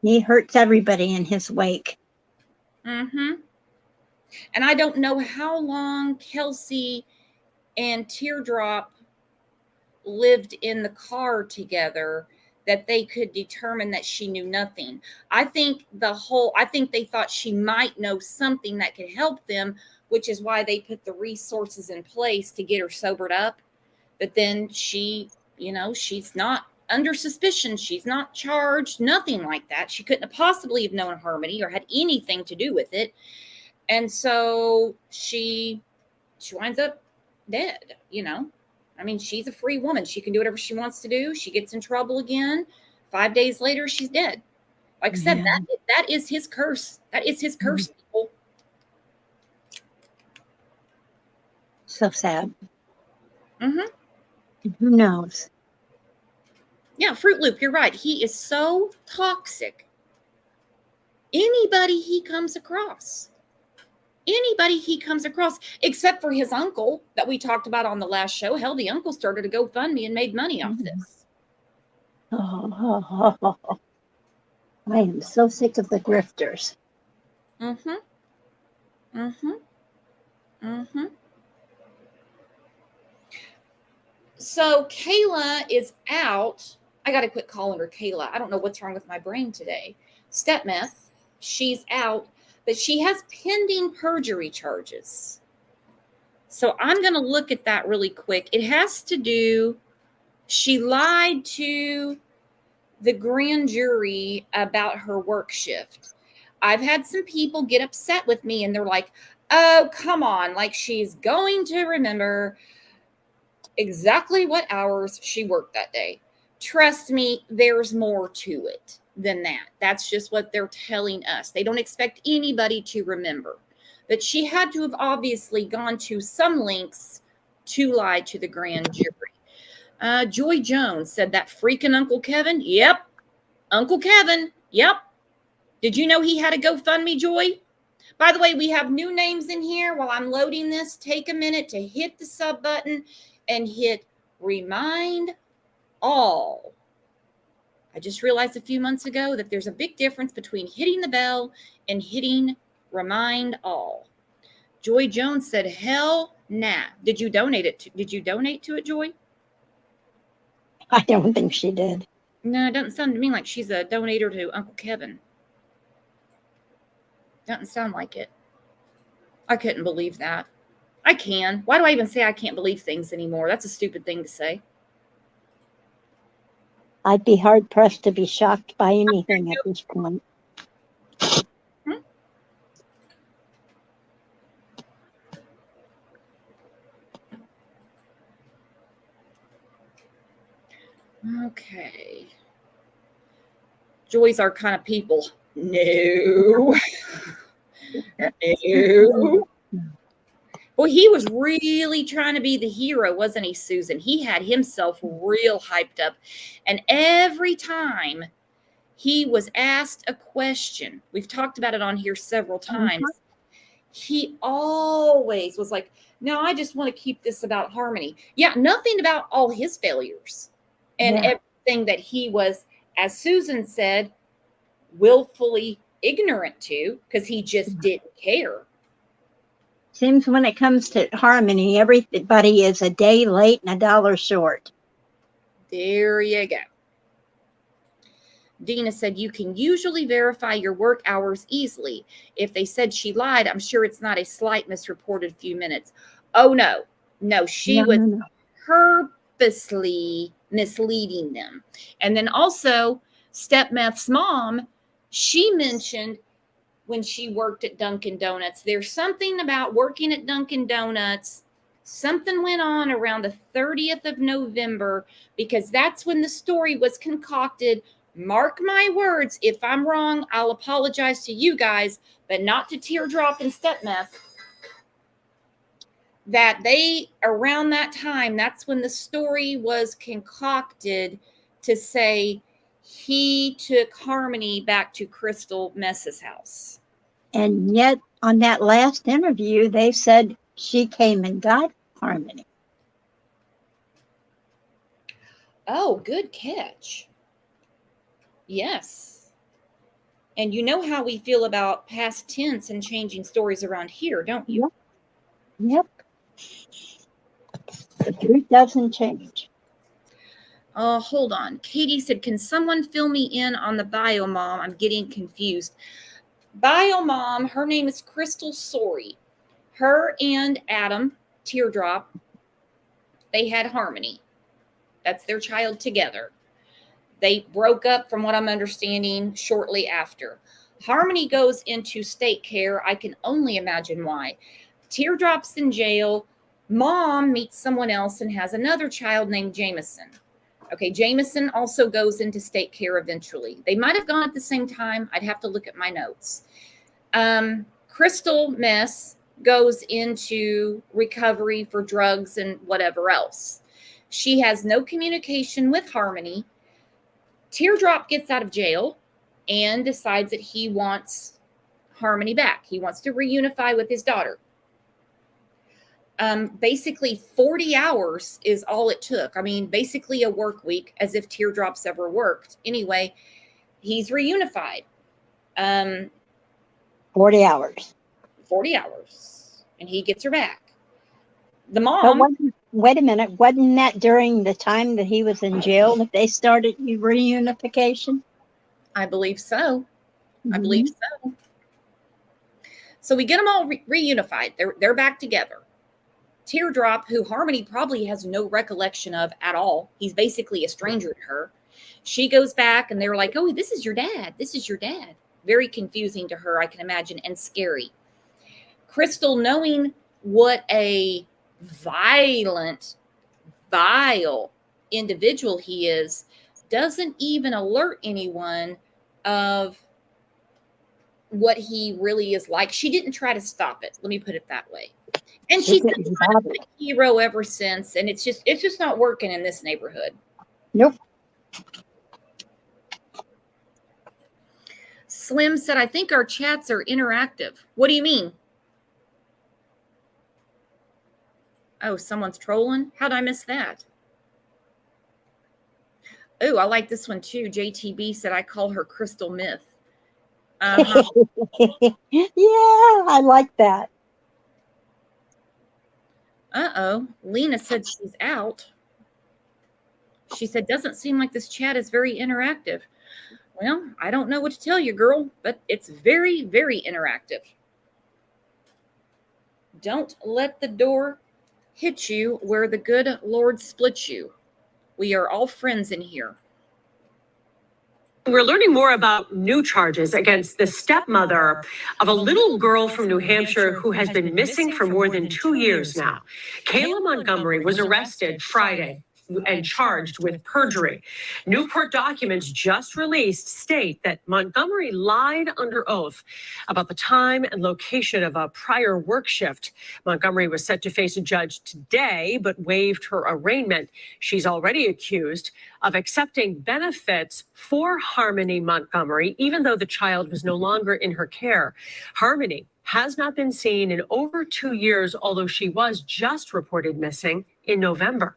He hurts everybody in his wake. Mm-hmm. And I don't know how long Kelsey and Teardrop lived in the car together that they could determine that she knew nothing. I think they thought she might know something that could help them, which is why they put the resources in place to get her sobered up. But then she's not under suspicion. She's not charged, nothing like that. She couldn't have possibly have known Harmony or had anything to do with it. And so she winds up dead, I mean, she's a free woman. She can do whatever she wants to do. She gets in trouble again. 5 days later, she's dead. Like I said, that is his curse. That is his curse, people. So sad. Mm-hmm. Who knows? Yeah, Fruit Loop, you're right. He is so toxic. Anybody he comes across, except for his uncle that we talked about on the last show. Hell, the uncle started a GoFundMe and made money off this. Oh, I am so sick of the grifters. Mm-hmm. So Kayla is out. I got to quit calling her Kayla. I don't know what's wrong with my brain today. Stepmeth, she's out, but she has pending perjury charges. So I'm going to look at that really quick. It has to do, she lied to the grand jury about her work shift. I've had some people get upset with me and they're like, oh, come on. Like, she's going to remember exactly what hours she worked that day. Trust me, there's more to it than that. That's just what they're telling us. They don't expect anybody to remember. But she had to have obviously gone to some lengths to lie to the grand jury. Joy Jones said that freaking Uncle Kevin. Yep. Uncle Kevin. Yep. Did you know he had a GoFundMe, Joy? By the way, we have new names in here. While I'm loading this, take a minute to hit the sub button and hit remind all. I just realized a few months ago that there's a big difference between hitting the bell and hitting remind all. Joy Jones said, hell nah. Did you donate to it, Joy? I don't think she did. No, it doesn't sound to me like she's a donator to Uncle Kevin. Doesn't sound like it. I couldn't believe that. I can. Why do I even say I can't believe things anymore? That's a stupid thing to say. I'd be hard pressed to be shocked by anything at this point. Okay. Joy's our kind of people. No. No. Well, he was really trying to be the hero, wasn't he, Susan? He had himself real hyped up. And every time he was asked a question, we've talked about it on here several times, he always was like, no, I just want to keep this about Harmony. Yeah, nothing about all his failures and everything that he was, as Susan said, willfully ignorant to, because he just didn't care. Seems when it comes to Harmony, everybody is a day late and $1 short. There you go. Dina said, you can usually verify your work hours easily. If they said she lied, I'm sure it's not a slight misreported few minutes. Oh, no. No, she was purposely misleading them. And then also, Stepmeth's mom, she mentioned when she worked at Dunkin' Donuts, there's something about working at Dunkin' Donuts. Something went on around the 30th of November, because that's when the story was concocted. Mark my words. If I'm wrong, I'll apologize to you guys, but not to Teardrop and Stepmeth. That they, around that time, that's when the story was concocted to say he took Harmony back to Crystal Mess's house. And yet, on that last interview, they said she came and got Harmony. Oh, good catch. Yes. And you know how we feel about past tense and changing stories around here, don't you? Yep. The truth doesn't change. Hold on. Katie said, can someone fill me in on the bio mom? I'm getting confused. Bio mom, her name is Crystal Sorey. Her and Adam, Teardrop, they had Harmony. That's their child together. They broke up, from what I'm understanding, shortly after. Harmony goes into state care. I can only imagine why. Teardrop's in jail. Mom meets someone else and has another child named Jameson. Okay, Jameson also goes into state care eventually. They might have gone at the same time. I'd have to look at my notes. Crystal Mess goes into recovery for drugs and whatever else. She has no communication with Harmony. Teardrop gets out of jail and decides that he wants Harmony back. He wants to reunify with his daughter. Basically 40 hours is all it took. I mean, basically a work week, as if Teardrop's ever worked. Anyway, he's reunified. 40 hours. 40 hours. And he gets her back. The mom... Wait a minute. Wasn't that during the time that he was in jail that they started reunification? I believe so. I believe so. So we get them all reunified. They're back together. Teardrop, who Harmony probably has no recollection of at all. He's basically a stranger to her. She goes back and they're like, oh, this is your dad. This is your dad. Very confusing to her, I can imagine, and scary. Crystal, knowing what a violent, vile individual he is, doesn't even alert anyone of what he really is like. She didn't try to stop it. Let me put it that way. And She she's didn't been kind of bother. a hero ever since. And it's just not working in this neighborhood. Nope. Slim said, I think our chats are interactive. What do you mean? Oh, someone's trolling? How'd I miss that? Oh, I like this one too. JTB said, I call her Crystal Myth. Uh-huh. Yeah, I like that. Uh-oh. Lena said she's out. She said, doesn't seem like this chat is very interactive. Well, I don't know what to tell you, girl, but it's very, very interactive. Don't let the door hit you where the good Lord splits you. We are all friends in here. We're learning more about new charges against the stepmother of a little girl from New Hampshire who has been missing for more than 2 years now. Kayla Montgomery was arrested Friday and charged with perjury. New court documents just released state that Montgomery lied under oath about the time and location of a prior work shift. Montgomery was set to face a judge today, but waived her arraignment. She's already accused of accepting benefits for Harmony Montgomery, even though the child was no longer in her care. Harmony has not been seen in over 2 years, although she was just reported missing in November.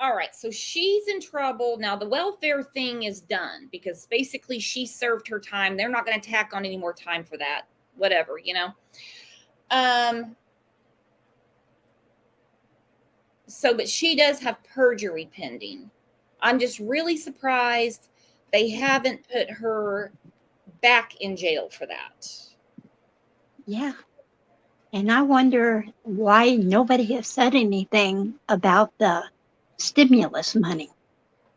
All right, so she's in trouble. Now, the welfare thing is done because basically she served her time. They're not going to tack on any more time for that. Whatever, you know. But she does have perjury pending. I'm just really surprised they haven't put her back in jail for that. Yeah. And I wonder why nobody has said anything about the stimulus money,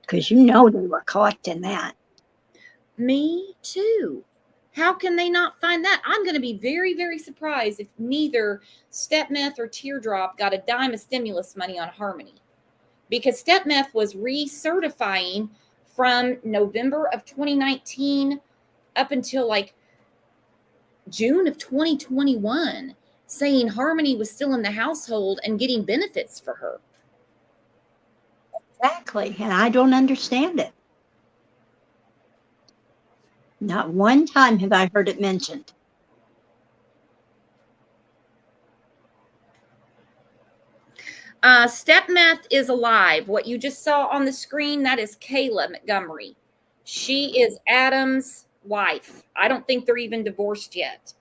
because you know they were collecting that. Me too. How can they not find that? I'm going to be very, very surprised if neither Stepmeth or Teardrop got a dime of stimulus money on Harmony. Because Stepmeth was recertifying from November of 2019 up until like June of 2021, saying Harmony was still in the household and getting benefits for her. Exactly. And I don't understand it. Not one time have I heard it mentioned. Stepmeth is alive. What you just saw on the screen, that is Kayla Montgomery. She is Adam's wife. I don't think they're even divorced yet.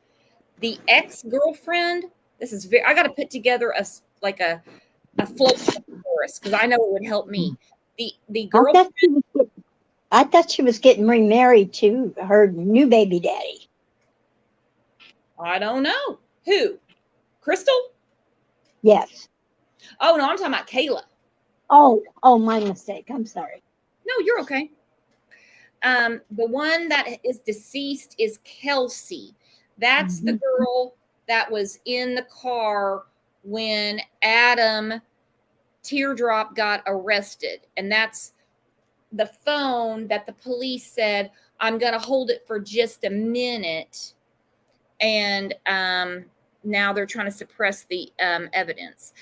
The ex-girlfriend, this is I got to put together a flow chart for us because I know it would help me. The girlfriend. I thought she was getting remarried to her new baby daddy. I don't know. Who? Crystal? Yes. Oh, no, I'm talking about Kayla. Oh, my mistake. I'm sorry. No, you're okay. The one that is deceased is Kelsey. That's the girl that was in the car when Adam Teardrop got arrested. And that's the phone that the police said, I'm going to hold it for just a minute. And now they're trying to suppress the evidence.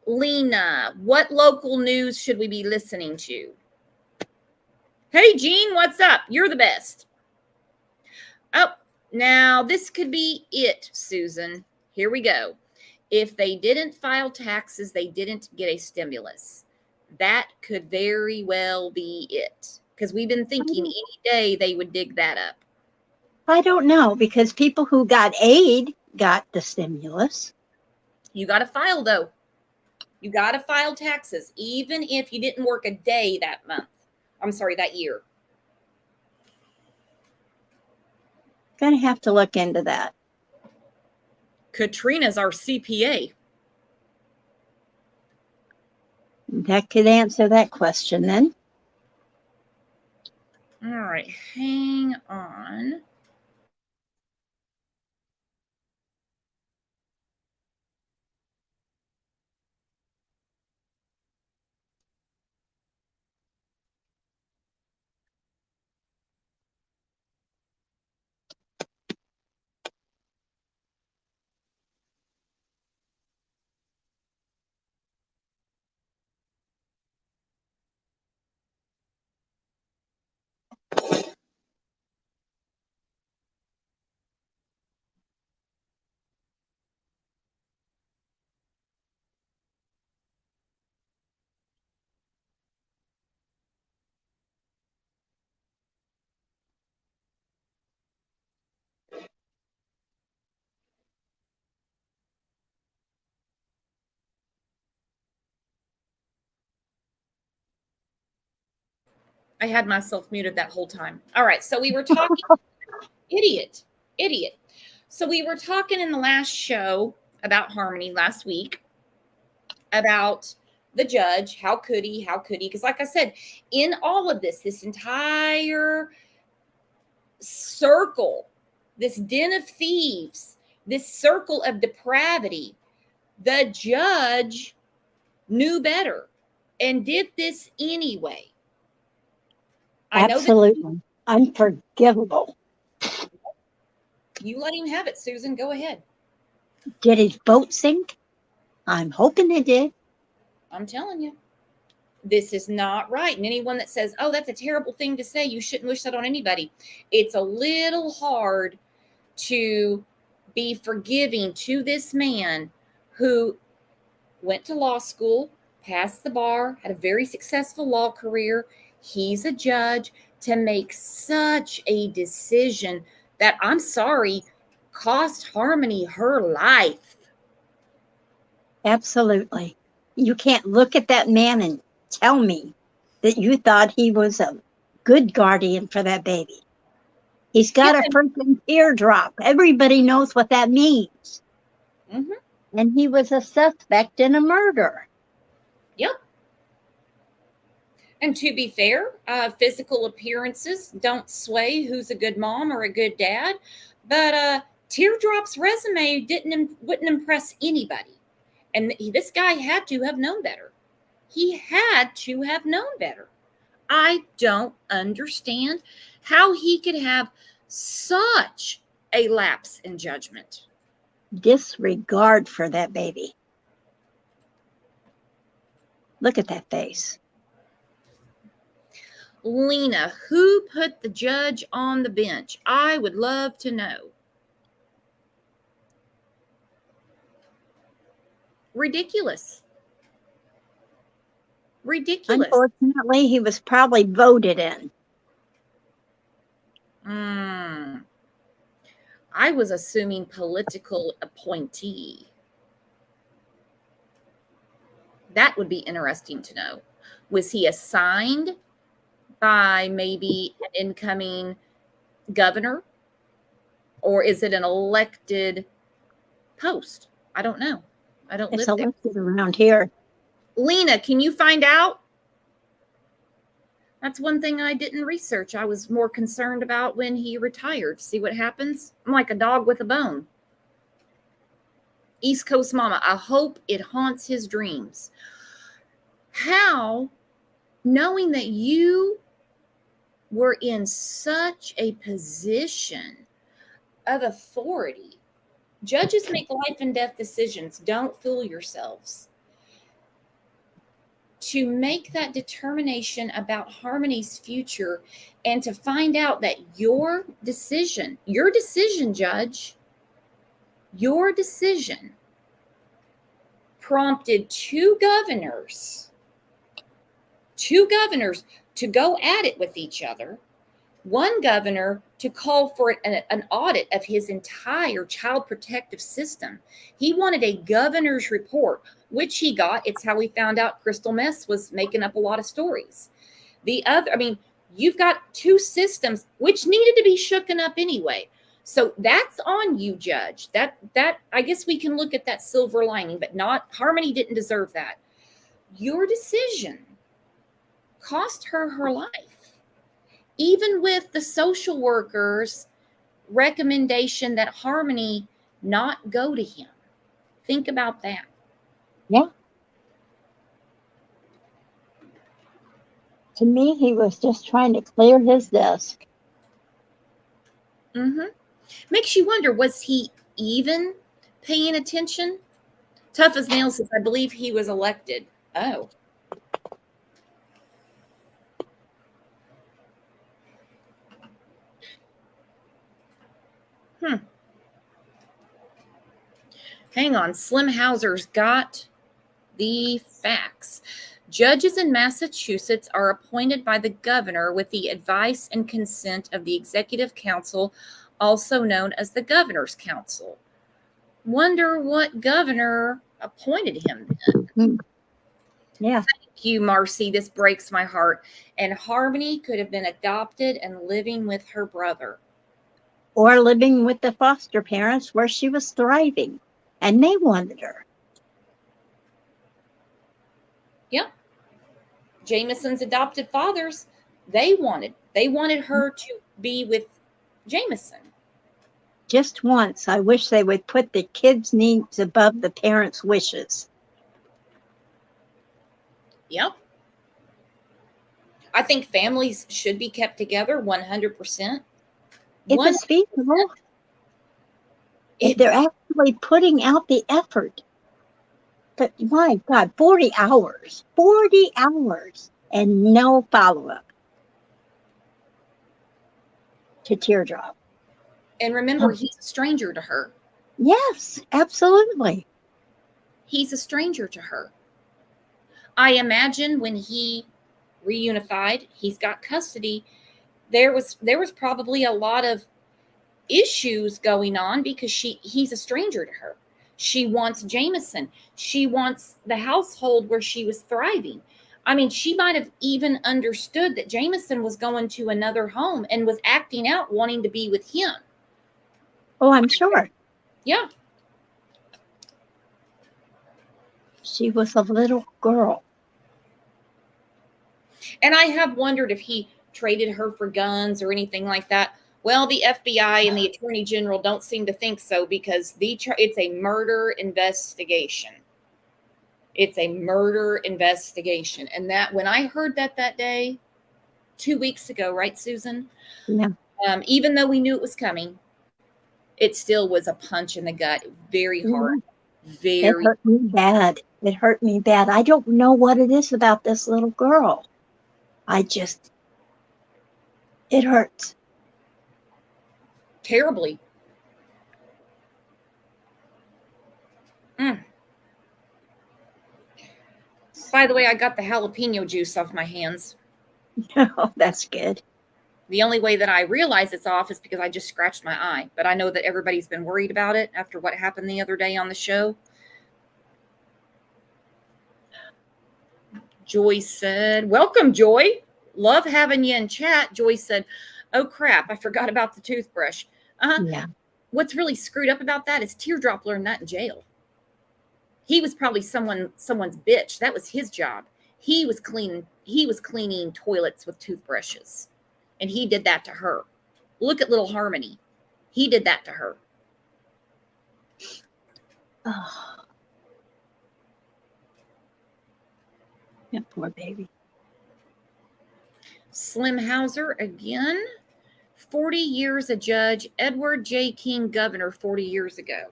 Lena, what local news should we be listening to? Hey, Jean, what's up? You're the best. Oh, now this could be it, Susan. Here we go. If they didn't file taxes, they didn't get a stimulus. That could very well be it. Because we've been thinking any day they would dig that up. I don't know, because people who got aid got the stimulus. You got to file, though. You got to file taxes, even if you didn't work a day that month. I'm sorry, that year. Gonna have to look into that. Katrina's our CPA. That could answer that question then. All right, hang on. I had myself muted that whole time. All right. So we were talking, idiot. So we were talking in the last show about Harmony last week about the judge. How could he? Because like I said, in all of this entire circle, this den of thieves, this circle of depravity, the judge knew better and did this anyway. Absolutely unforgivable. You let him have it, Susan. Go ahead. Did his boat sink? I'm hoping it did. I'm telling you, this is not right. And anyone that says, oh, that's a terrible thing to say, you shouldn't wish that on anybody. It's a little hard to be forgiving to this man who went to law school, passed the bar, had a very successful law career. He's a judge, to make such a decision that, I'm sorry, cost Harmony her life. Absolutely. You can't look at that man and tell me that you thought he was a good guardian for that baby. He's got a freaking teardrop. Everybody knows what that means. Mm-hmm. And he was a suspect in a murder. Yep. And to be fair, physical appearances don't sway who's a good mom or a good dad. But Teardrop's resume wouldn't impress anybody. And this guy had to have known better. He had to have known better. I don't understand how he could have such a lapse in judgment. Disregard for that baby. Look at that face. Lena, who put the judge on the bench? I would love to know. Ridiculous. Unfortunately, he was probably voted in. I was assuming political appointee. That would be interesting to know. Was he assigned by maybe an incoming governor? Or is it an elected post? I don't know. I don't It's live there. elected around here. Lena, can you find out? That's one thing I didn't research. I was more concerned about when he retired. See what happens? I'm like a dog with a bone. East Coast Mama, I hope it haunts his dreams. How, knowing that you were in such a position of authority, judges make life and death decisions. Don't fool yourselves. To make that determination about Harmony's future and to find out that your decision, Judge, your decision prompted two governors to go at it with each other. One governor to call for an audit of his entire child protective system. He wanted a governor's report, which he got. It's how we found out Crystal Mess was making up a lot of stories. The other, you've got two systems which needed to be shooken up anyway. So that's on you, Judge. That I guess we can look at that silver lining, but not Harmony didn't deserve that. Your decision cost her life. Even with the social workers' recommendation that Harmony not go to him. Think about that. Yeah. To me, he was just trying to clear his desk. Makes you wonder, was he even paying attention? Tough as nails says, I believe he was elected. Oh. Hang on. Slim Hauser's got the facts. Judges in Massachusetts are appointed by the governor with the advice and consent of the Executive Council, also known as the Governor's Council. Wonder what governor appointed him then. Yeah. Thank you, Marcy. This breaks my heart. And Harmony could have been adopted and living with her brother. Or living with the foster parents where she was thriving and they wanted her. Yep. Jameson's adopted fathers, they wanted her to be with Jameson. Just once, I wish they would put the kids' needs above the parents' wishes. Yep. I think families should be kept together 100%. If it's feasible, if they're actually putting out the effort. But my God, 40 hours and no follow-up to Teardrop. And remember, he's a stranger to her. Yes, absolutely. He's a stranger to her. I imagine when he reunified, he's got custody, there was probably a lot of issues going on because he's a stranger to her. She wants Jameson. She wants the household where she was thriving. I mean, she might have even understood that Jameson was going to another home and was acting out wanting to be with him. Oh, I'm sure. Yeah. She was a little girl. And I have wondered if he traded her for guns or anything like that. Well, the FBI and the Attorney General don't seem to think so because it's a murder investigation. It's a murder investigation. And that when I heard that day, 2 weeks ago, right, Susan? Yeah. Even though we knew it was coming, it still was a punch in the gut. Very hard. Very. It hurt me bad. It hurt me bad. I don't know what it is about this little girl. It hurts. Terribly. By the way, I got the jalapeno juice off my hands. Oh, that's good. The only way that I realize it's off is because I just scratched my eye. But I know that everybody's been worried about it after what happened the other day on the show. Joy said, welcome, Joy. Love having you in chat. Joy said, oh, crap, I forgot about the toothbrush. Yeah. What's really screwed up about that is Teardrop learned that in jail. He was probably someone's bitch. That was his job. He was cleaning toilets with toothbrushes. And he did that to her. Look at little Harmony. He did that to her. Oh. Yeah, poor baby. Slim Hauser again. 40 years a judge. Edward J. King governor 40 years ago.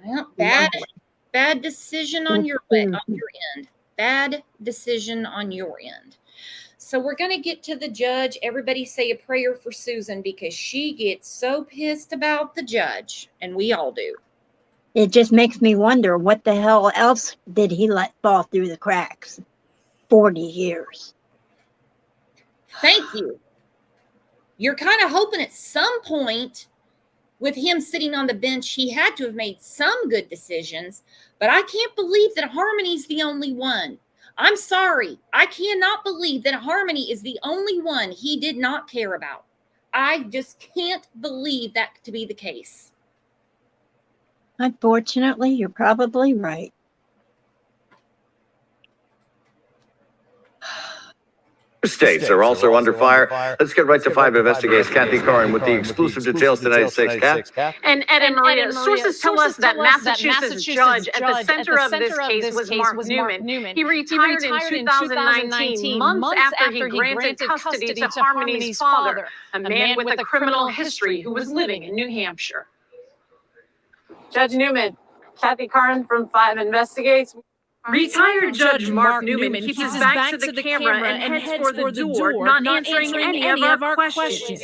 Well, bad decision on your end. Bad decision on your end. So we're going to get to the judge. Everybody say a prayer for Susan because she gets so pissed about the judge, and we all do. It just makes me wonder what the hell else did he let fall through the cracks? 40 years. Thank you. You're kind of hoping at some point with him sitting on the bench, he had to have made some good decisions, but I can't believe that Harmony's the only one. I'm sorry. I cannot believe that Harmony is the only one he did not care about. I just can't believe that to be the case. Unfortunately, you're probably right. States are also under fire. Let's get right to 5 Investigates. Kathy Curran with the exclusive details tonight. 6, Kath. And Ed and Maria, sources tell us that Massachusetts judge at the center of this case was Mark Newman. He retired in 2019, months after he granted custody to Harmony's father, a man with a criminal history who was living in New Hampshire. Judge Newman, Kathy Curran from 5 Investigates. Retired Judge Mark Newman keeps his back to the camera and heads for the door, not answering any of our questions.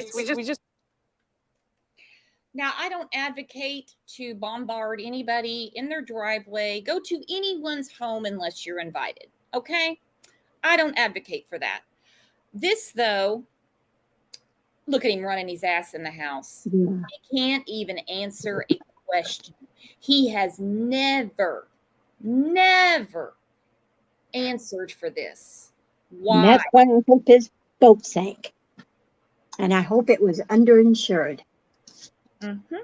Now, I don't advocate to bombard anybody in their driveway, go to anyone's home unless you're invited, okay? I don't advocate for that. This, though, look at him running his ass in the house. Yeah. He can't even answer a question. He has never answered for this. And Why? that's why I hope his boat sank. And I hope it was underinsured. Mm-hmm.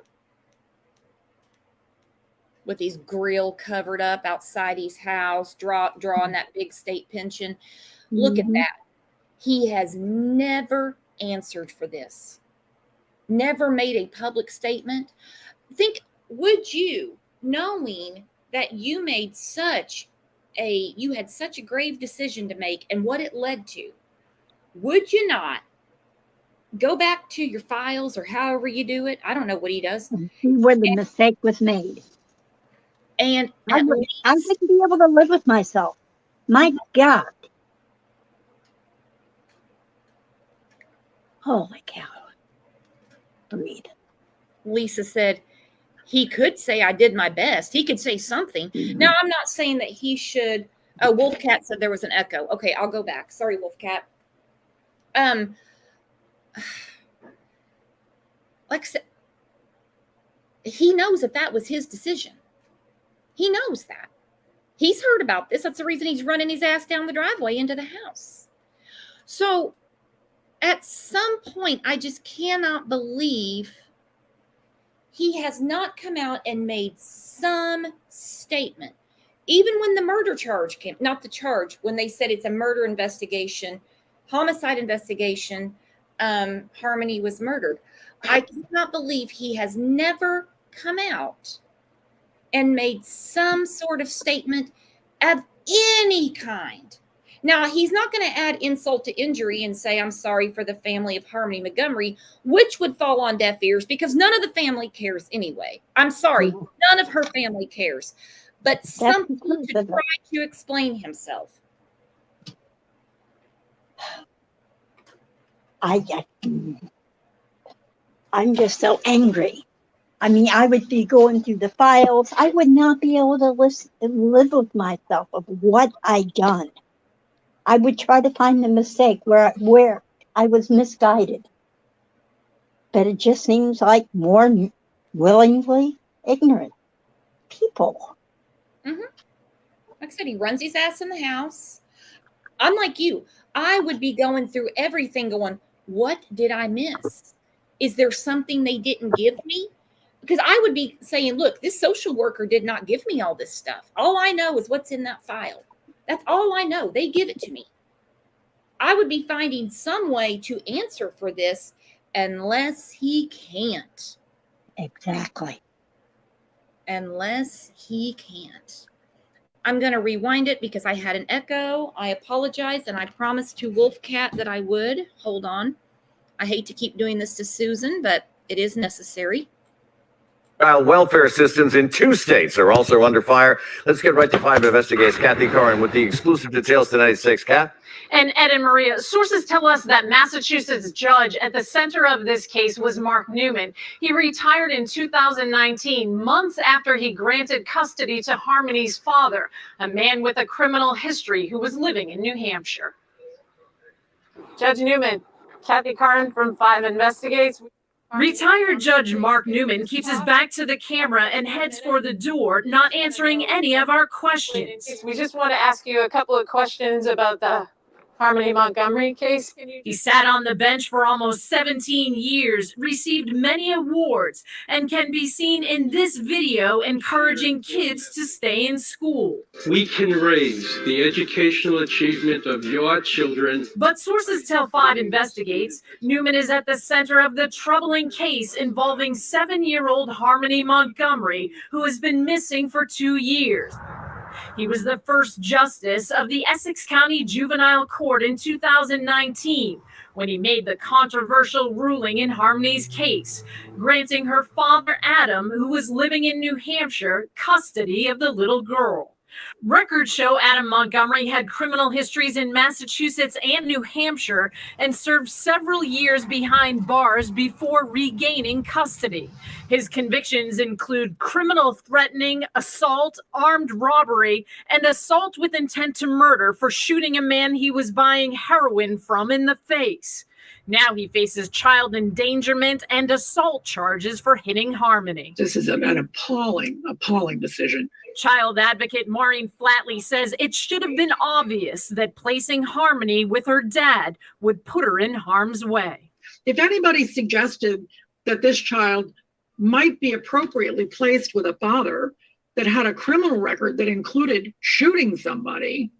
With his grill covered up outside his house, drawing that big state pension. Look at that. He has never answered for this. Never made a public statement. Would you, knowing that you had such a grave decision to make and what it led to, would you not go back to your files or however you do it? I don't know what he does. See where the mistake was made. And I wouldn't be able to live with myself. My God. Holy cow. Breathe. Lisa said, he could say, I did my best. He could say something. Now, I'm not saying that he should. Oh, Wolfcat said there was an echo. Okay, I'll go back. Sorry, Wolfcat. Like I said, he knows that was his decision. He knows that. He's heard about this. That's the reason he's running his ass down the driveway into the house. So at some point, I just cannot believe he has not come out and made some statement. Even when the murder charge came, not the charge, when they said it's a murder investigation, homicide investigation, Harmony was murdered. I cannot believe he has never come out and made some sort of statement of any kind. Now, he's not going to add insult to injury and say, I'm sorry for the family of Harmony Montgomery, which would fall on deaf ears because none of the family cares anyway. I'm sorry. None of her family cares. But something to try to explain himself. I'm just so angry. I mean, I would be going through the files. I would not be able to live with myself of what I done. I would try to find the mistake where I was misguided. But it just seems like more willingly ignorant people. Mm-hmm. Like I said, he runs his ass in the house. Unlike you, I would be going through everything going, what did I miss? Is there something they didn't give me? Because I would be saying, look, this social worker did not give me all this stuff. All I know is what's in that file. That's all I know. They give it to me. I would be finding some way to answer for this unless he can't. Exactly. Unless he can't. I'm going to rewind it because I had an echo. I apologize, and I promised to Wolfcat that I would. Hold on. I hate to keep doing this to Susan, but it is necessary. Child welfare systems in 2 states are also under fire. Let's get right to 5 Investigates. Kathy Corin with the exclusive details tonight at 6. Kath? And Ed and Maria, sources tell us that Massachusetts judge at the center of this case was Mark Newman. He retired in 2019, months after he granted custody to Harmony's father, a man with a criminal history who was living in New Hampshire. Judge Newman, Kathy Corin from 5 Investigates. Retired Judge Mark Newman keeps his back to the camera and heads for the door, not answering any of our questions. We just want to ask you a couple of questions about the Harmony Montgomery case. He sat on the bench for almost 17 years, received many awards, and can be seen in this video encouraging kids to stay in school. We can raise the educational achievement of your children. But sources tell 5 Investigates Newman is at the center of the troubling case involving 7-year-old Harmony Montgomery, who has been missing for 2 years. He was the first justice of the Essex County Juvenile Court in 2019 when he made the controversial ruling in Harmony's case, granting her father, Adam, who was living in New Hampshire, custody of the little girl. Records show Adam Montgomery had criminal histories in Massachusetts and New Hampshire and served several years behind bars before regaining custody. His convictions include criminal threatening, assault, armed robbery, and assault with intent to murder for shooting a man he was buying heroin from in the face. Now he faces child endangerment and assault charges for hitting Harmony. This is an appalling decision. Child advocate Maureen Flatley says it should have been obvious that placing Harmony with her dad would put her in harm's way. If anybody suggested that this child might be appropriately placed with a father that had a criminal record that included shooting somebody,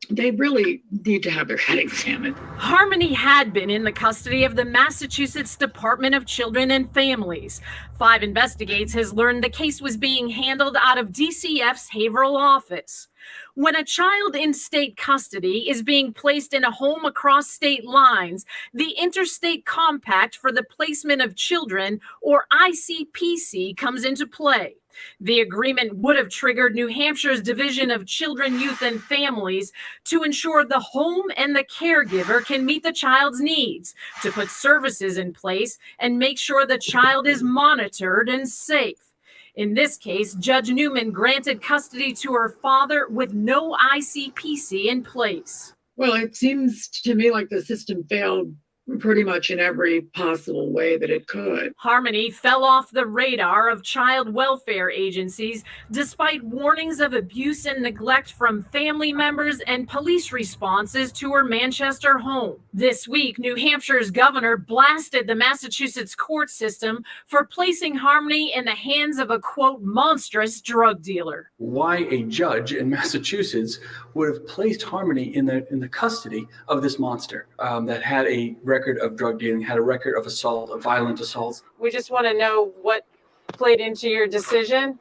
they really need to have their head examined. Harmony had been in the custody of the Massachusetts Department of Children and Families. 5 Investigates has learned the case was being handled out of DCF's Haverhill office. When a child in state custody is being placed in a home across state lines, the Interstate Compact for the Placement of Children, or ICPC, comes into play. The agreement would have triggered New Hampshire's Division of Children, Youth, and Families to ensure the home and the caregiver can meet the child's needs, to put services in place, and make sure the child is monitored and safe. In this case, Judge Newman granted custody to her father with no ICPC in place. Well, it seems to me like the system failed pretty much in every possible way that it could. Harmony fell off the radar of child welfare agencies despite warnings of abuse and neglect from family members and police responses to her Manchester home. This week, New Hampshire's governor blasted the Massachusetts court system for placing Harmony in the hands of a, quote, monstrous drug dealer. Why a judge in Massachusetts would have placed Harmony in the custody of this monster that had a record of drug dealing, had a record of assault, of violent assaults. We just want to know what played into your decision.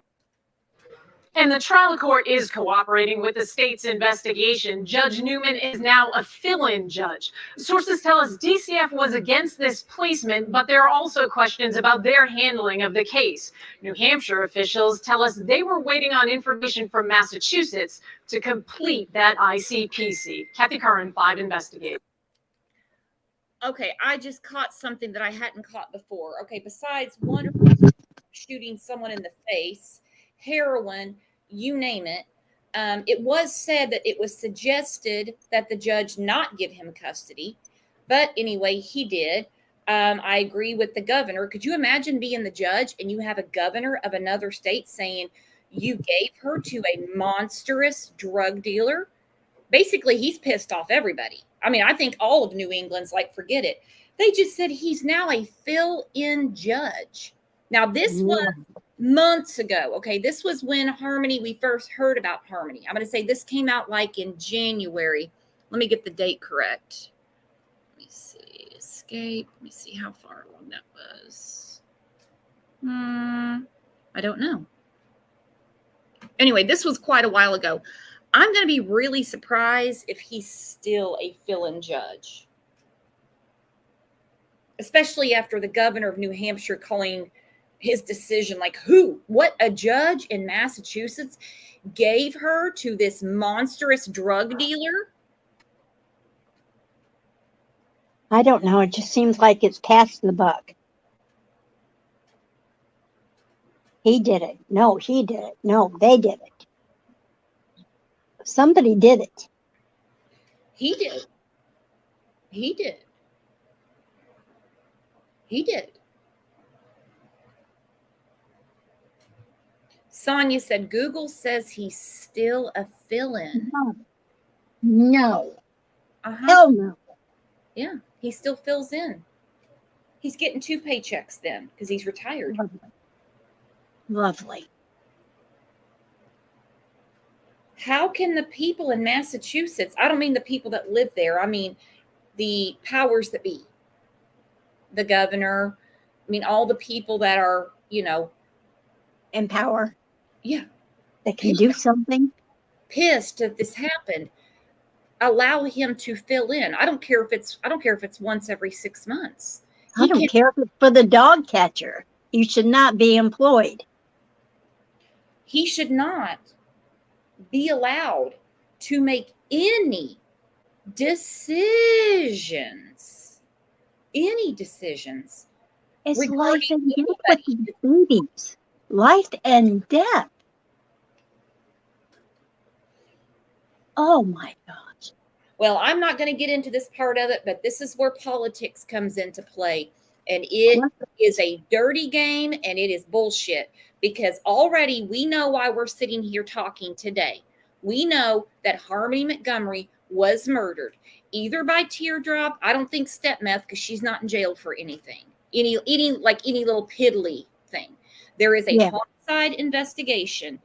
And the trial court is cooperating with the state's investigation. Judge Newman is now a fill-in judge. Sources tell us DCF was against this placement, but there are also questions about their handling of the case. New Hampshire officials tell us they were waiting on information from Massachusetts to complete that ICPC. Kathy Curran, 5 Investigate. Okay, I just caught something that I hadn't caught before. Okay, besides one shooting someone in the face, heroin, you name it. It was said that it was suggested that the judge not give him custody. But anyway, he did. I agree with the governor. Could you imagine being the judge and you have a governor of another state saying you gave her to a monstrous drug dealer? Basically, he's pissed off everybody. I mean, I think all of New England's like, forget it. They just said he's now a fill-in judge. Now, this was months ago. Okay, this was when Harmony, we first heard about Harmony. I'm going to say this came out like in January. Let me get the date correct. Let me see. Escape. Let me see how far along that was. I don't know. Anyway, this was quite a while ago. I'm going to be really surprised if he's still a fill-in judge, especially after the governor of New Hampshire calling his decision like, what a judge in Massachusetts gave her to this monstrous drug dealer? I don't know. It just seems like it's passed the buck. He did it. No, he did it. No, they did it. Somebody did it. He did. He did. He did. Sonia said, Google says he's still a fill-in. No. Hell no. Yeah, he still fills in. He's getting 2 paychecks then because he's retired. Lovely. How can the people in Massachusetts, I don't mean the people that live there, I mean the powers that be, the governor, I mean all the people that are, in power. Yeah. That can do something. Pissed that this happened. Allow him to fill in. I don't care if it's once every 6 months. I don't care if it's for the dog catcher. You should not be employed. He should not be allowed to make any decisions. It's life and death with these babies. Life and death. Oh my gosh. Well, I'm not going to get into this part of it, but this is where politics comes into play. And it is a dirty game and it is bullshit, because already we know why we're sitting here talking today. We know that Harmony Montgomery was murdered either by Teardrop. I don't think step meth, because she's not in jail for anything, any little piddly thing. There is a homicide investigation.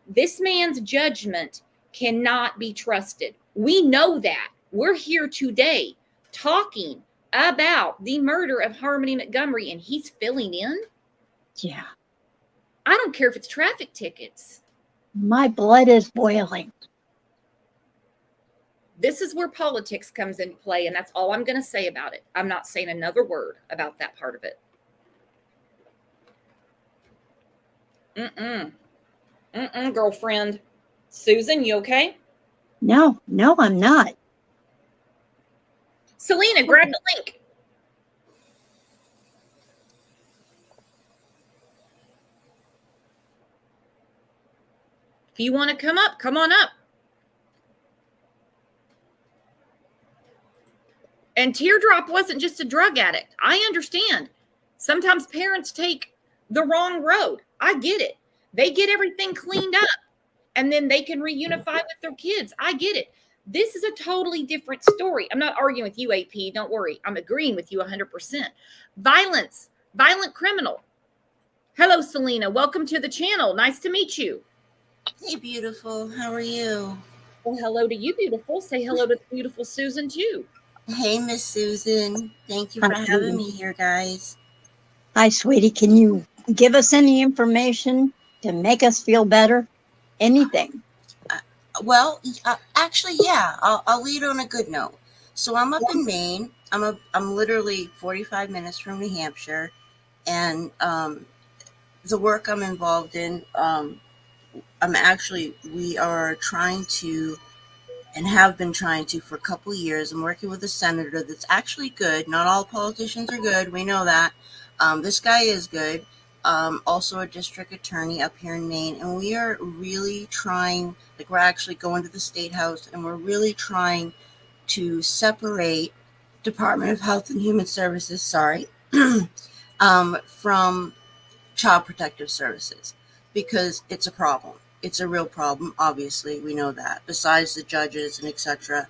This man's judgment cannot be trusted. We know that. We're here today talking about the murder of Harmony Montgomery, and he's filling in. Yeah. I don't care if it's traffic tickets. My blood is boiling. This is where politics comes into play, and that's all I'm going to say about it. I'm not saying another word about that part of it. Girlfriend. Susan, you okay? No, I'm not. Selena, grab the link. If you want to come up, come on up. And Teardrop wasn't just a drug addict. I understand. Sometimes parents take the wrong road. I get it. They get everything cleaned up and then they can reunify with their kids. I get it. This is a totally different story. I'm not arguing with you, AP. Don't worry. I'm agreeing with you 100%. Violent criminal. Hello, Selena. Welcome to the channel. Nice to meet you. Hey, beautiful. How are you? Well, hello to you, beautiful. Say hello to beautiful Susan, too. Hey, Miss Susan. Thank you for having me here, guys. Hi, sweetie. Can you give us any information to make us feel better? Anything? Well, actually, yeah. I'll lead on a good note. So I'm up in Maine. I'm literally 45 minutes from New Hampshire, and the work I'm involved in, we are trying to, and have been trying to for a couple of years. I'm working with a senator that's actually good. Not all politicians are good. We know that. This guy is good. Also a district attorney up here in Maine. And we are really trying, we're actually going to the State House, and we're really trying to separate Department of Health and Human Services, from Child Protective Services, because it's a problem. It's a real problem. Obviously, we know that. Besides the judges and etc.,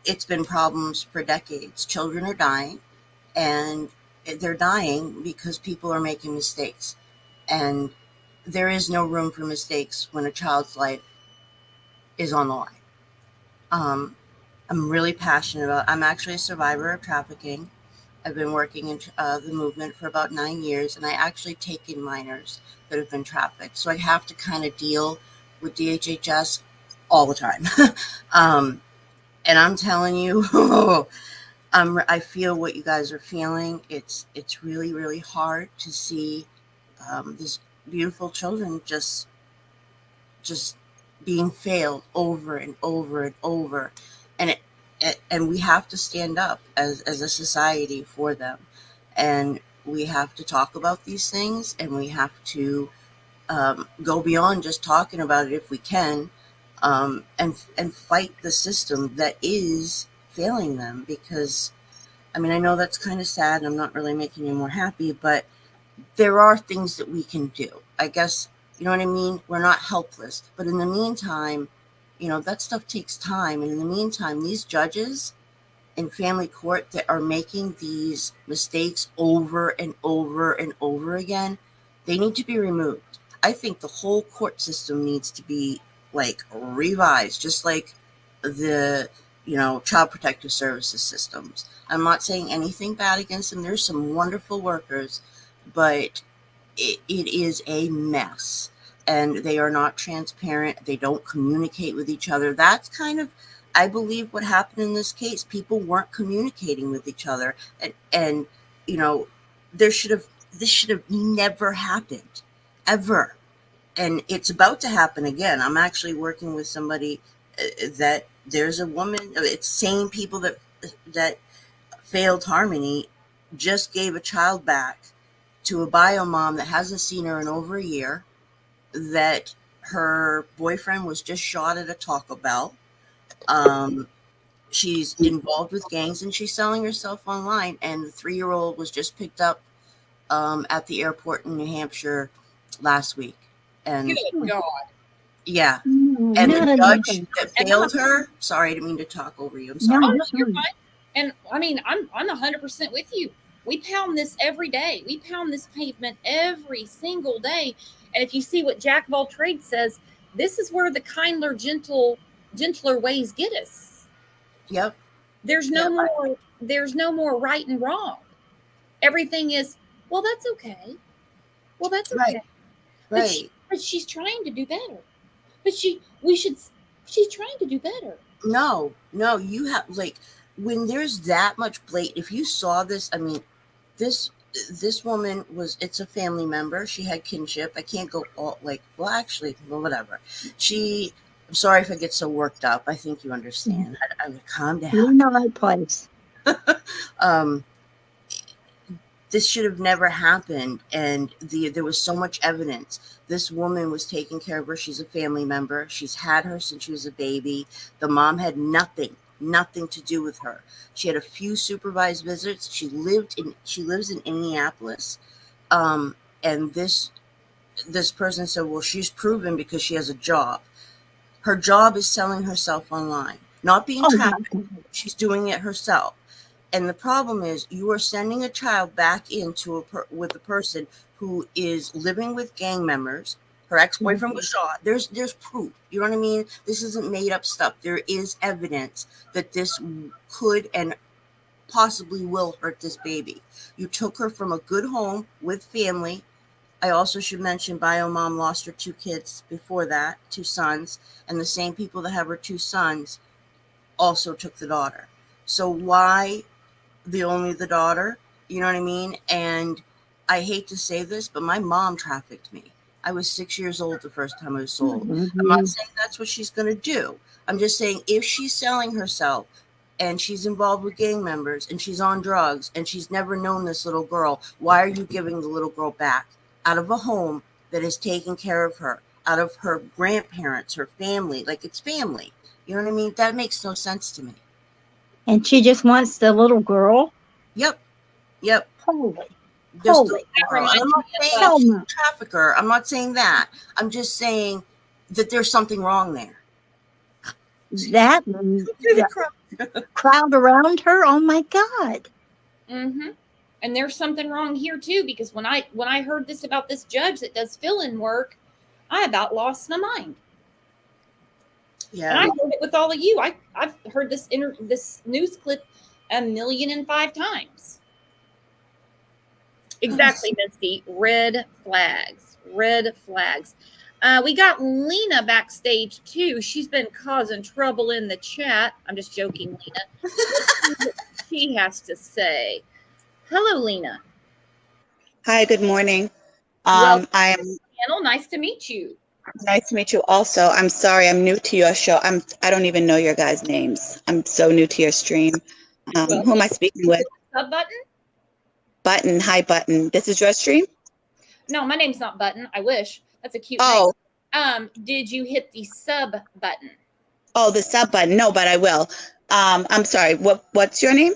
it's been problems for decades. Children are dying, and they're dying because people are making mistakes. And there is no room for mistakes when a child's life is on the line. I'm really passionate about. I'm actually a survivor of trafficking. I've been working in the movement for about 9 years, and I actually take in minors that have been trafficked. So I have to kind of deal with DHHS all the time. And I'm telling you, I feel what you guys are feeling. It's really, really hard to see these beautiful children just being failed over and over and over. And we have to stand up as a society for them. And we have to talk about these things, and we have to go beyond just talking about it if we can, and fight the system that is failing them. Because, I mean, I know that's kind of sad, and I'm not really making you more happy, but there are things that we can do. I guess, you know what I mean? We're not helpless. But in the meantime, you know, that stuff takes time. And in the meantime, these judges in family court that are making these mistakes over and over and over again, they need to be removed. I think the whole court system needs to be like revised, just like the, you know, Child Protective Services systems. I'm not saying anything bad against them. There's some wonderful workers, but it is a mess. And they are not transparent. They don't communicate with each other. That's kind of, I believe, what happened in this case. People weren't communicating with each other. And you know, this should have never happened, ever. And it's about to happen again. I'm actually working with somebody that there's a woman, it's same people that failed Harmony, just gave a child back to a bio mom that hasn't seen her in over a year, that her boyfriend was just shot at a Taco Bell. She's involved with gangs and she's selling herself online. And the 3-year-old was just picked up at the airport in New Hampshire last week. And Good God. yeah. No, And not the judge enough. that failed her, sorry, I didn't mean to talk over you. I'm sorry. No, Oh, you're you're fine. fine. And I mean, I'm 100% with you. We pound this every day. We pound this pavement every single day. And if you see what Jack of all trades says, this is where the kindler, gentler ways get us. Yep. There's no more right and wrong. Everything is, well, that's okay. Well, that's okay. Right. But she's trying to do better. But she's trying to do better. No, you have, like, when there's that much blatant, if you saw this, I mean, this woman it's a family member. She had kinship. I can't go all, like, well, actually, well, whatever. I'm sorry if I get so worked up. I think you understand. I'm calm down. You're in the right place. This should have never happened. And there was so much evidence. This woman was taking care of her. She's a family member. She's had her since she was a baby. The mom had nothing to do with her. She had a few supervised visits. She lives in Indianapolis. And this person said, well, she's proven because she has a job. Her job is selling herself online, not being trafficked. She's doing it herself. And the problem is you are sending a child back into with a person who is living with gang members. Her ex-boyfriend was shot. There's proof. You know what I mean? This isn't made up stuff. There is evidence that this could and possibly will hurt this baby. You took her from a good home with family. I also should mention bio mom lost her 2 kids before that, 2 sons, and the same people that have her 2 sons also took the daughter. So why only the daughter? You know what I mean? And I hate to say this, but my mom trafficked me. I was 6 years old the first time I was sold. I'm not saying that's what she's going to do. I'm just saying if she's selling herself and she's involved with gang members and she's on drugs and she's never known this little girl, why are you giving the little girl back out of a home that is taking care of her, out of her grandparents, her family? Like, it's family. You know what I mean? That makes no sense to me. And she just wants the little girl? Yep. Holy. Just Holy. I'm not saying she's a trafficker. I'm not saying that. I'm just saying that there's something wrong there. That crowd around her? Oh my God. Mm-hmm. And there's something wrong here too, because when I heard this about this judge that does fill-in work, I about lost my mind. Yeah. And I heard it with all of you. I've heard this news clip 1,000,005 times. Exactly, Misty. Red flags. Red flags. We got Lena backstage too. She's been causing trouble in the chat. I'm just joking, Lena. She has to say. Hello, Lena. Hi, good morning. Welcome I am to the panel. Nice to meet you. nice to meet you also. I'm sorry, I'm new to your show. I don't even know your guys' names. I'm so new to your stream. Who am I speaking with? Sub button? Button. Hi, Button. This is your stream? No, my name's not Button. I wish. That's a cute name. Did you hit the sub button? Oh, the sub button. No, but I will. I'm sorry. What's your name?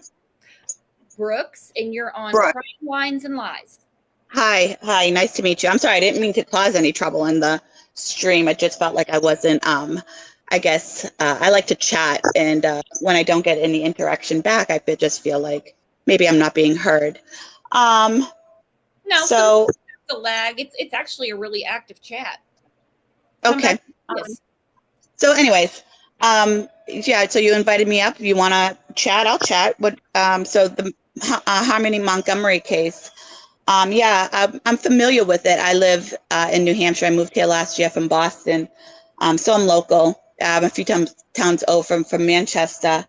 Brooks, and you're on Brooks. Crime, Wines, and Lies. Hi. Nice to meet you. I'm sorry. I didn't mean to cause any trouble in the stream. I just felt like I wasn't. I guess I like to chat, and when I don't get any interaction back, I just feel like maybe I'm not being heard. No, so the lag. It's actually a really active chat. Okay. Yes. So, anyways, yeah. So you invited me up. If you want to chat, I'll chat. So the Harmony Montgomery case. Yeah, I'm familiar with it. I live in New Hampshire. I moved here last year from Boston, so I'm local. I'm a few towns over from Manchester.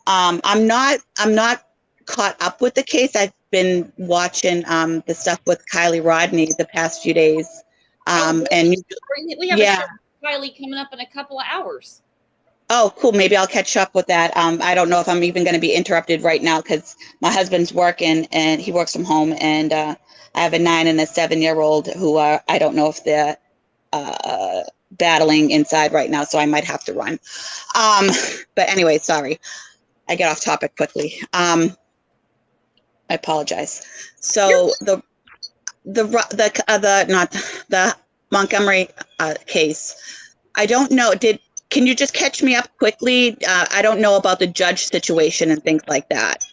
I'm not caught up with the case. I've been watching the stuff with Kylie Rodney the past few days. And we have a show with Kylie coming up in a couple of hours. Oh, cool. Maybe I'll catch up with that. I don't know if I'm even going to be interrupted right now because my husband's working and he works from home, and I have a 9 and a 7-year-old who I don't know if they're battling inside right now, so I might have to run. But anyway, sorry, I get off topic quickly. I apologize. So the Montgomery case, I don't know. Can you just catch me up quickly? I don't know about the judge situation and things like that.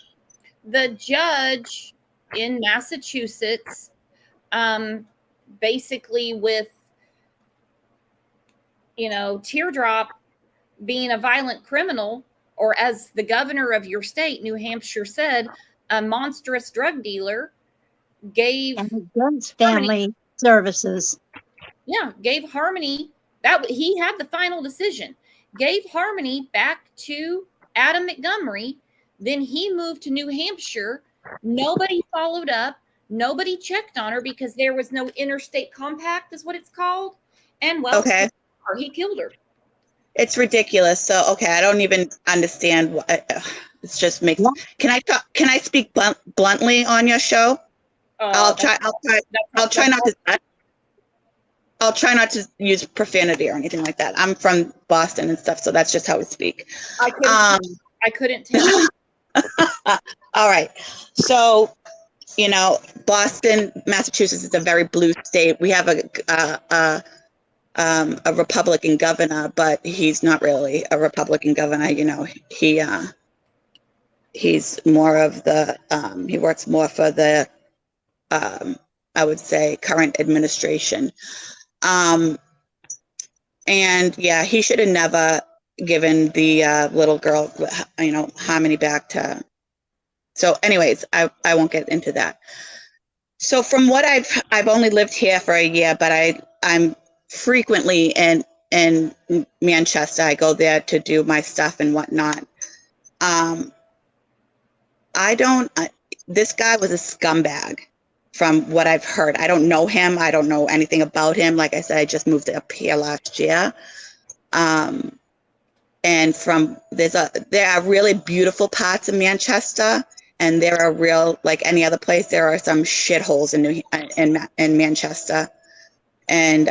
The judge in Massachusetts, basically with, Teardrop being a violent criminal, or as the governor of your state, New Hampshire, said, a monstrous drug dealer, gave family services. Yeah, gave Harmony, that he had the final decision, gave Harmony back to Adam Montgomery. Then he moved to New Hampshire. Nobody followed up. Nobody checked on her because there was no interstate compact, is what it's called. And okay, he killed her. It's ridiculous. So okay, I don't even understand what it's just makes. Can I talk? Can I speak bluntly on your show? I'll try not to use profanity or anything like that. I'm from Boston and stuff, so that's just how we speak. I couldn't tell. All right. So, Boston, Massachusetts is a very blue state. We have a Republican governor, but he's not really a Republican governor. He's more of the, he works more for the, I would say, current administration. And yeah, he should have never given the little girl, Harmony back to. So anyways, I won't get into that. So from what I've only lived here for a year, but I'm frequently in Manchester. I go there to do my stuff and whatnot. This guy was a scumbag from what I've heard. I don't know him. I don't know anything about him. Like I said, I just moved up here last year. And there are really beautiful parts of Manchester, and there are like any other place, there are some shitholes in Manchester. And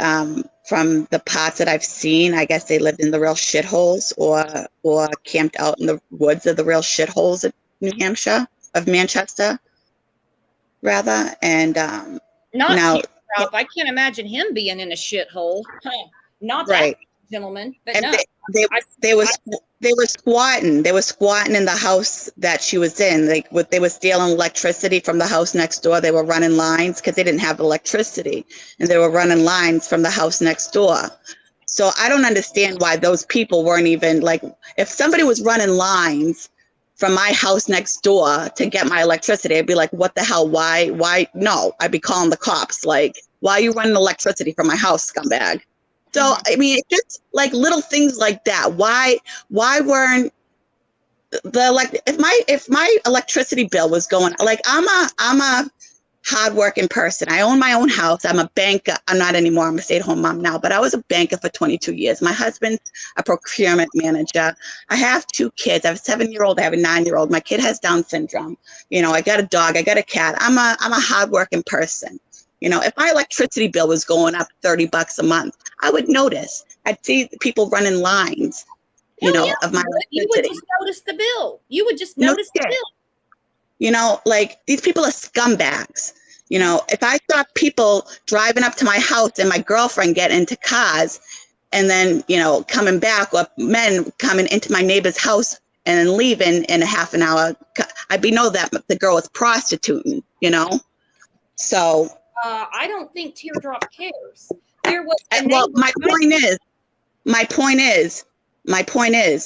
from the parts that I've seen, I guess they lived in the real shitholes or camped out in the woods of the real shitholes of Manchester, rather. And Teardrop. I can't imagine him being in a shithole. Not that right. Gentleman, but and no. They were squatting. They were squatting in the house that she was in. They were stealing electricity from the house next door. They were running lines because they didn't have electricity, and they were running lines from the house next door. So I don't understand why those people weren't even like. If somebody was running lines from my house next door to get my electricity, I'd be like, "What the hell? Why? No!" I'd be calling the cops. Like, "Why are you running electricity from my house, scumbag?" So, I mean, it's just like little things like that. Why weren't if my electricity bill was going, like, I'm a hardworking person. I own my own house. I'm a banker. I'm not anymore. I'm a stay-at-home mom now, but I was a banker for 22 years. My husband's a procurement manager. I have 2 kids. I have a 7-year-old. I have a 9-year-old. My kid has Down syndrome. I got a dog. I got a cat. I'm a hardworking person. If my electricity bill was going up $30 a month, I would notice. I'd see people running lines, of my electricity. You would just notice the bill. You would just notice the bill. Like, these people are scumbags. If I saw people driving up to my house and my girlfriend get into cars and then, coming back, or men coming into my neighbor's house and then leaving in a half an hour, I'd know that the girl was prostituting, So. I don't think Teardrop cares. There was. My point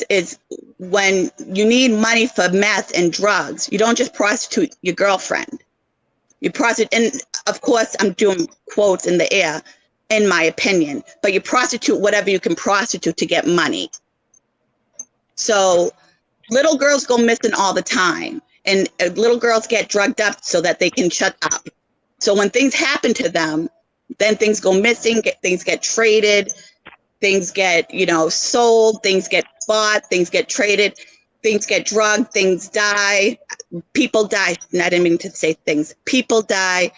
is when you need money for meth and drugs, you don't just prostitute your girlfriend. You prostitute, and of course, I'm doing quotes in the air, in my opinion. But you prostitute whatever you can prostitute to get money. So, little girls go missing all the time, and little girls get drugged up so that they can shut up. So when things happen to them, then things go missing, things get traded, things get, sold, things get bought, things get traded, things get drugged, things die, people die. I didn't mean to say things. People die,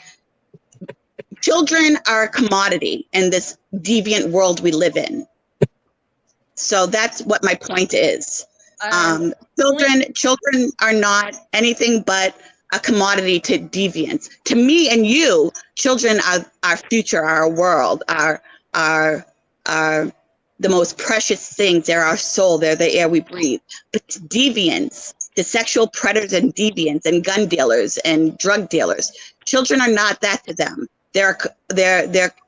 children are a commodity in this deviant world we live in. So that's what my point is. Children are not anything but a commodity to deviance. To me and you, children are our future, our world, are the most precious things. They're our soul. They're the air we breathe. But deviants, the sexual predators and deviants and gun dealers and drug dealers, children are not that to them. They're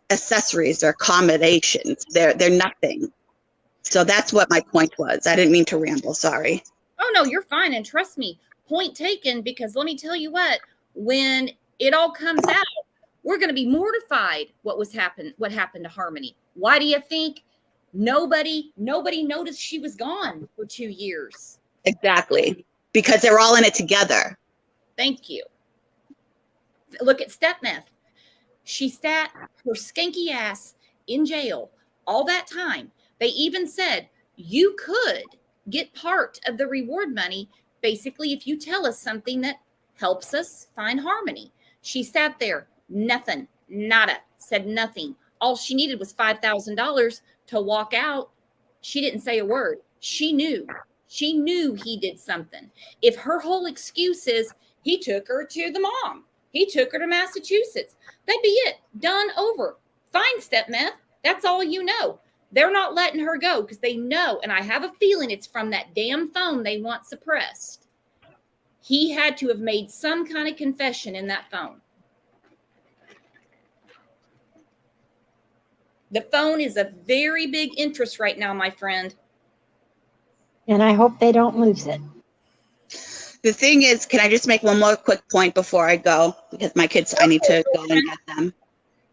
accessories. They're accommodations. They're nothing. So that's what my point was. I didn't mean to ramble. Sorry. Oh no, you're fine. And trust me, point taken, because let me tell you what, when it all comes out, we're going to be mortified what happened to Harmony. Why do you think nobody noticed she was gone for 2 years? Exactly. Because they're all in it together. Thank you. Look at stepmeth. She sat her skanky ass in jail all that time. They even said you could get part of the reward money, basically, if you tell us something that helps us find Harmony. She sat there, nothing, nada, said nothing. All she needed was $5,000 to walk out. She didn't say a word. She knew he did something. If her whole excuse is he took her to the mom, he took her to Massachusetts, that'd be it. Done, over. Fine, stepmeth. That's all you know. They're not letting her go because they know, and I have a feeling it's from that damn phone they want suppressed. He had to have made some kind of confession in that phone. The phone is a very big interest right now, my friend. And I hope they don't lose it. The thing is, can I just make one more quick point before I go? Because my kids, I need to go and get them.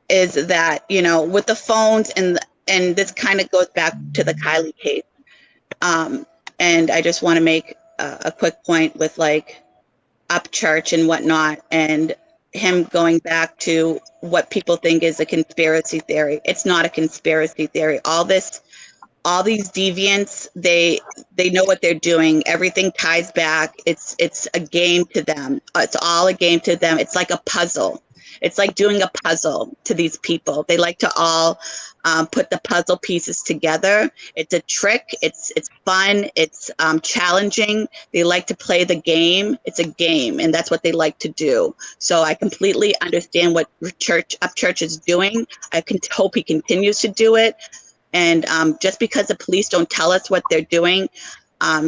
Is that, with the phones and this kind of goes back to the Kylie case. And I just want to make a quick point with like Upchurch and whatnot, and him going back to what people think is a conspiracy theory. It's not a conspiracy theory. All these deviants, they know what they're doing. Everything ties back. It's a game to them. It's all a game to them. It's like a puzzle. It's like doing a puzzle to these people. They like to all put the puzzle pieces together. It's a trick. It's fun. It's challenging. They like to play the game. It's a game, and that's what they like to do. So I completely understand what Upchurch is doing. I hope he continues to do it. And just because the police don't tell us what they're doing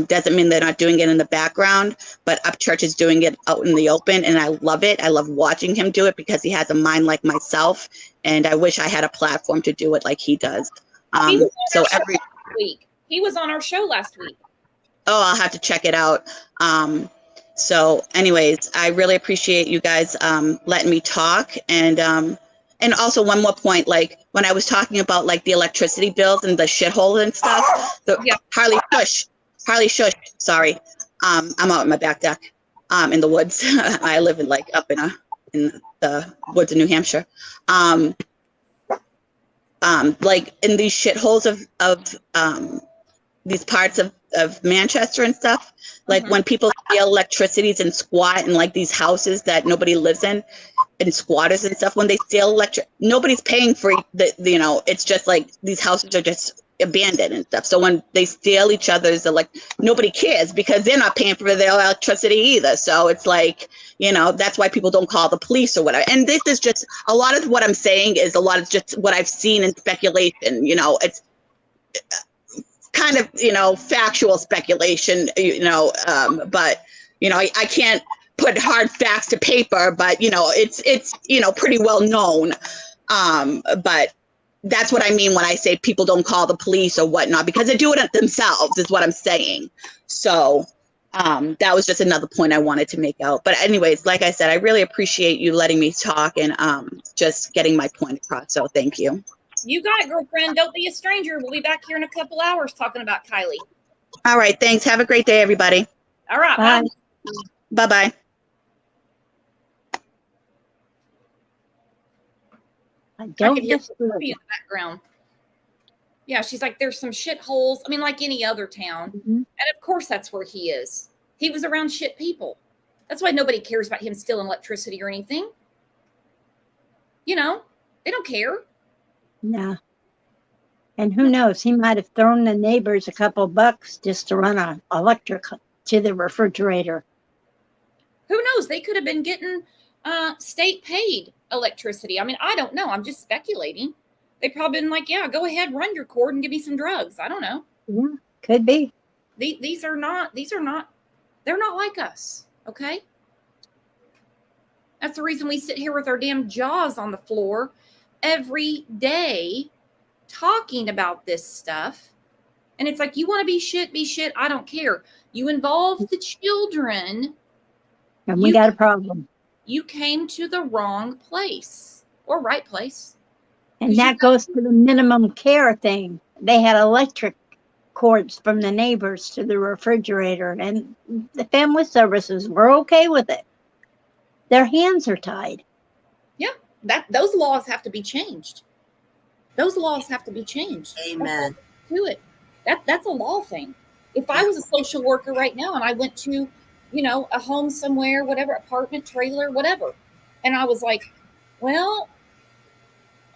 doesn't mean they're not doing it in the background. But Upchurch is doing it out in the open, and I love it. I love watching him do it because he has a mind like myself, and I wish I had a platform to do it like he does. He was on our show last week. Oh, I'll have to check it out. So anyways, I really appreciate you guys letting me talk. And also one more point, like when I was talking about like the electricity bills and the shithole and stuff, Harley shush, sorry. I'm out in my back deck, in the woods. I live in like up in the woods of New Hampshire. Like in these shitholes of these parts of Manchester and stuff, like when people steal electricities and squat in like these houses that nobody lives in, and squatters and stuff, when they steal electric, nobody's paying for it's just like these houses are just abandoned and stuff. So when they steal each other's nobody cares because they're not paying for their electricity either. So it's like, that's why people don't call the police or whatever. And this is just a lot of what I'm saying is a lot of just what I've seen in speculation. It's kind of, factual speculation, but, I can't put hard facts to paper, but, it's pretty well known. But that's what I mean when I say people don't call the police or whatnot, because they do it themselves is what I'm saying. So that was just another point I wanted to make out. But anyways, like I said, I really appreciate you letting me talk and just getting my point across. So thank you. You got it, girlfriend. Don't be a stranger. We'll be back here in a couple hours talking about Kylie. All right. Thanks. Have a great day, everybody. All right. Bye. Bye-bye. I don't hear just in the background. Yeah, she's like, there's some shitholes. I mean, like any other town. And of course, that's where he is. He was around shit people. That's why nobody cares about him stealing electricity or anything. They don't care. No. And who knows? He might have thrown the neighbors a couple bucks just to run an electric to the refrigerator. Who knows? They could have been getting state paid electricity. I mean, I don't know. I'm just speculating. They probably been like, yeah, go ahead, run your cord and give me some drugs. I don't know. Yeah, could be. These are not, they're not like us. Okay. That's the reason we sit here with our damn jaws on the floor every day talking about this stuff. And it's like, you want to be shit. I don't care. You involve the children. And we got a problem. You came to the wrong place or right place. And that goes to the minimum care thing. They had electric cords from the neighbors to the refrigerator, and the family services were okay with it. Their hands are tied. Yeah, those laws have to be changed. Those laws have to be changed. Amen. Do it. That's a law thing. If I was a social worker right now and I went to, a home somewhere, whatever, apartment, trailer, whatever, and I was like, well,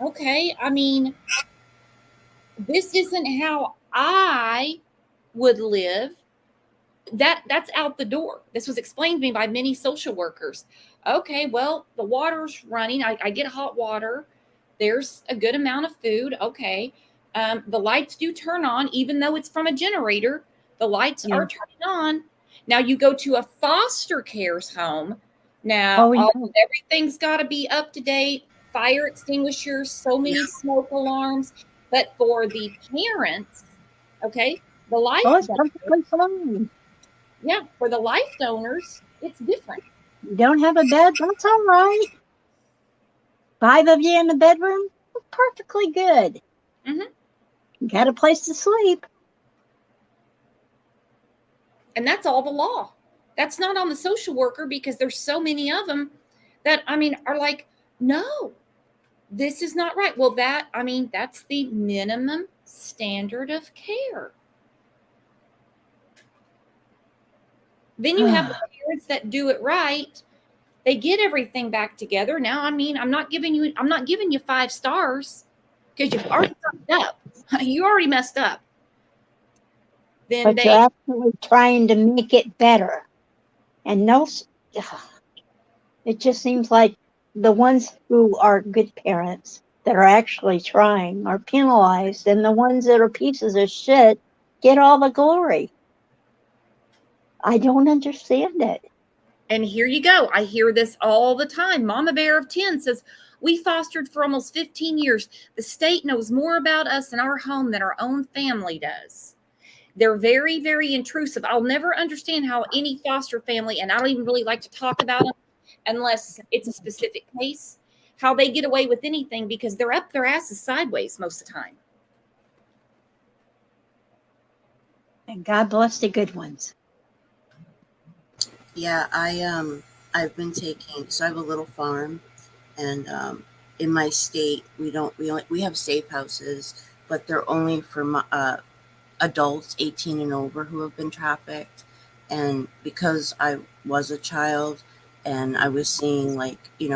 okay, I mean, this isn't how I would live. That's out the door. This was explained to me by many social workers. Okay, well, the water's running. I get hot water. There's a good amount of food. Okay. The lights do turn on, even though it's from a generator. The lights are turning on. Now you go to a foster care's home. Now everything's got to be up to date. Fire extinguishers, so many smoke alarms. But for the parents, okay, the life perfectly fine. Yeah, for the life donors, it's different. You don't have a bed, that's all right. 5 of you in the bedroom, perfectly good. Mm-hmm. You got a place to sleep. And that's all the law. That's not on the social worker, because there's so many of them that, are like, no, this is not right. Well, that's the minimum standard of care. Then you have the parents that do it right. They get everything back together. Now, I'm not giving you 5 stars because you've already fucked up. You already messed up. Then but you're actually trying to make it better. And it just seems like the ones who are good parents that are actually trying are penalized, and the ones that are pieces of shit get all the glory. I don't understand it. And here you go. I hear this all the time. Mama Bear of 10 says, we fostered for almost 15 years. The state knows more about us and our home than our own family does. They're very, very intrusive. I'll never understand how any foster family, and I don't even really like to talk about them unless it's a specific case, how they get away with anything, because they're up their asses sideways most of the time. And God bless the good ones. Yeah, I've been taking, so I have a little farm, and in my state we have safe houses, but they're only for adults 18 and over who have been trafficked. And because I was a child and I was seeing, like, we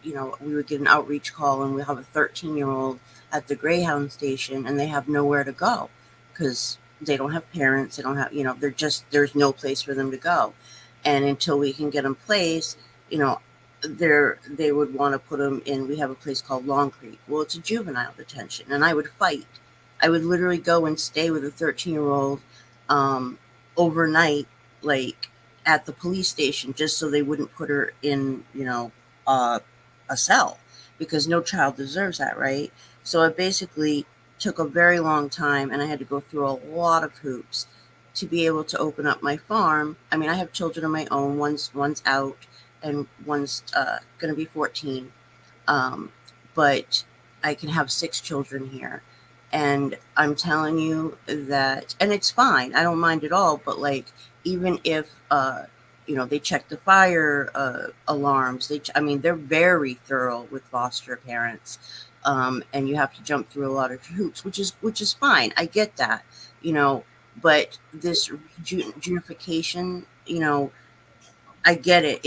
would get an outreach call, and we have a 13-year-old at the Greyhound station, and they have nowhere to go because they don't have parents. They don't have, there's no place for them to go. And until we can get them placed, they would want to put them in. We have a place called Long Creek. Well, it's a juvenile detention, and I would fight. I would literally go and stay with a 13-year-old overnight, like at the police station, just so they wouldn't put her in, a cell, because no child deserves that, right? So it basically took a very long time, and I had to go through a lot of hoops to be able to open up my farm. I have children of my own. One's out, and one's going to be 14. But I can have 6 children here. And I'm telling you that, and it's fine. I don't mind at all. But even if, they check the fire alarms, they're very thorough with foster parents. And you have to jump through a lot of hoops, which is fine. I get that, But this reunification, I get it.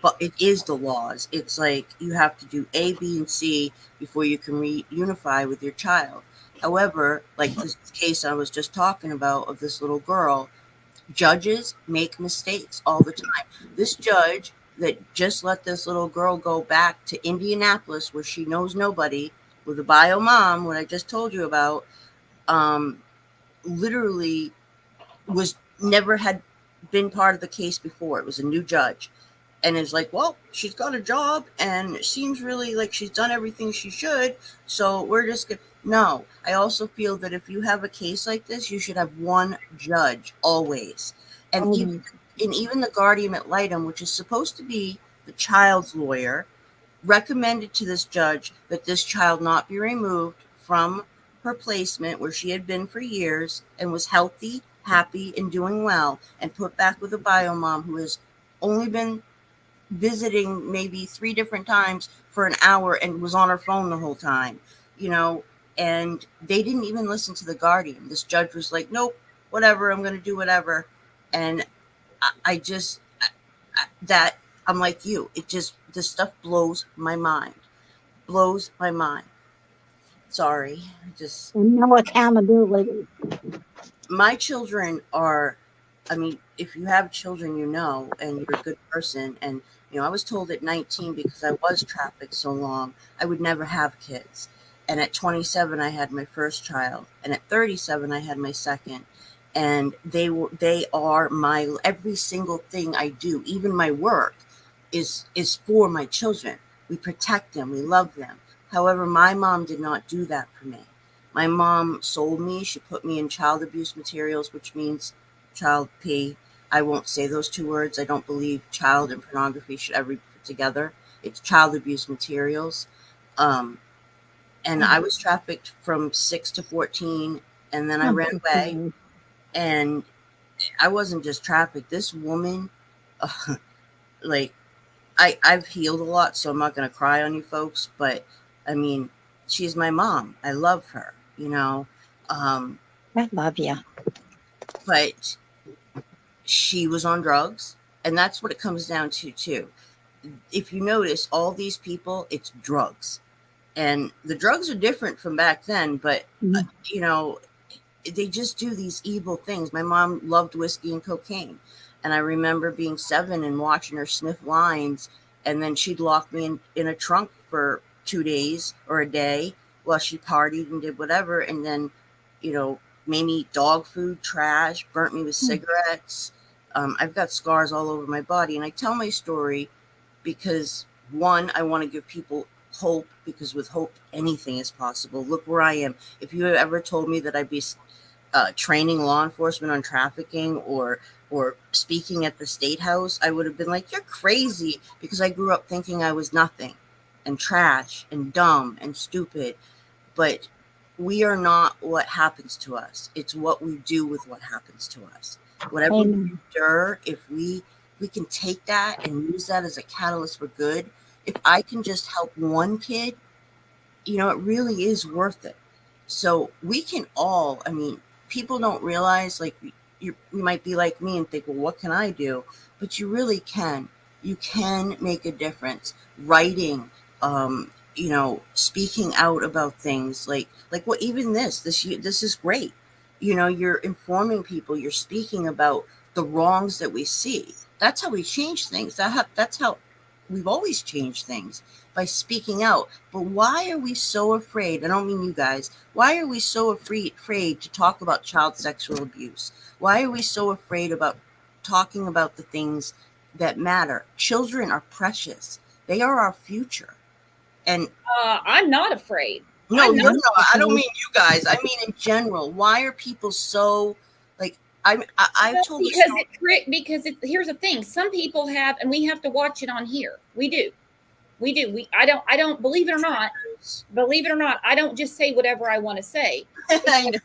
But it is the laws. It's like you have to do A, B, and C before you can reunify with your child. However, like this case I was just talking about of this little girl, judges make mistakes all the time. This judge that just let this little girl go back to Indianapolis, where she knows nobody, with a bio mom, what I just told you about, literally was never had been part of the case before. It was a new judge. And it's like, well, she's got a job and it seems really like she's done everything she should. So we're just going to. No, I also feel that if you have a case like this, you should have one judge always. And even the guardian ad litem, which is supposed to be the child's lawyer, recommended to this judge that this child not be removed from her placement where she had been for years and was healthy, happy, and doing well, and put back with a bio mom who has only been visiting maybe 3 different times for an hour and was on her phone the whole time, and they didn't even listen to the guardian. This judge was like, nope, whatever, I'm going to do whatever. And I'm like you. This stuff blows my mind. Sorry. No accountability. My children are, if you have children, and you're a good person. And, I was told at 19, because I was trafficked so long, I would never have kids. And at 27, I had my first child. And at 37, I had my second. And they are my, every single thing I do, even my work is for my children. We protect them. We love them. However, my mom did not do that for me. My mom sold me. She put me in child abuse materials, which means child P. I won't say those 2 words. I don't believe child and pornography should ever be put together. It's child abuse materials. And I was trafficked from 6 to 14, and then I ran away. And I wasn't just trafficked. This woman, I've healed a lot, so I'm not going to cry on you folks. But, she's my mom. I love her, I love you. But she was on drugs, and that's what it comes down to, too. If you notice, all these people, it's drugs. And the drugs are different from back then, but, they just do these evil things. My mom loved whiskey and cocaine. And I remember being 7 and watching her sniff lines, and then she'd lock me in a trunk for 2 days or a day while she partied and did whatever. And then, made me eat dog food, trash, burnt me with cigarettes. I've got scars all over my body. And I tell my story because, one, I want to give people hope, because with hope, anything is possible. Look where I am. If you had ever told me that I'd be training law enforcement on trafficking or speaking at the state house, I would have been like, you're crazy, because I grew up thinking I was nothing and trash and dumb and stupid. But we are not what happens to us. It's what we do with what happens to us. Whatever we endure, if we can take that and use that as a catalyst for good, if I can just help one kid, it really is worth it. So we can all, people don't realize, you might be like me and think, well, what can I do? But you really can. You can make a difference. Writing, speaking out about things like what, even this is great. You're informing people, you're speaking about the wrongs that we see. That's how we change things. That's how we've always changed things, by speaking out. But why are we so afraid? I don't mean you guys. Why are we so afraid to talk about child sexual abuse? Why are we so afraid about talking about the things that matter? Children are precious. They are our future. And I'm not afraid. No, I don't mean you guys. I mean in general. Why are people so I've told because here's the thing. Some people have, and we have to watch it on here. We do. I don't believe it or not. I don't just say whatever I want to say. I know.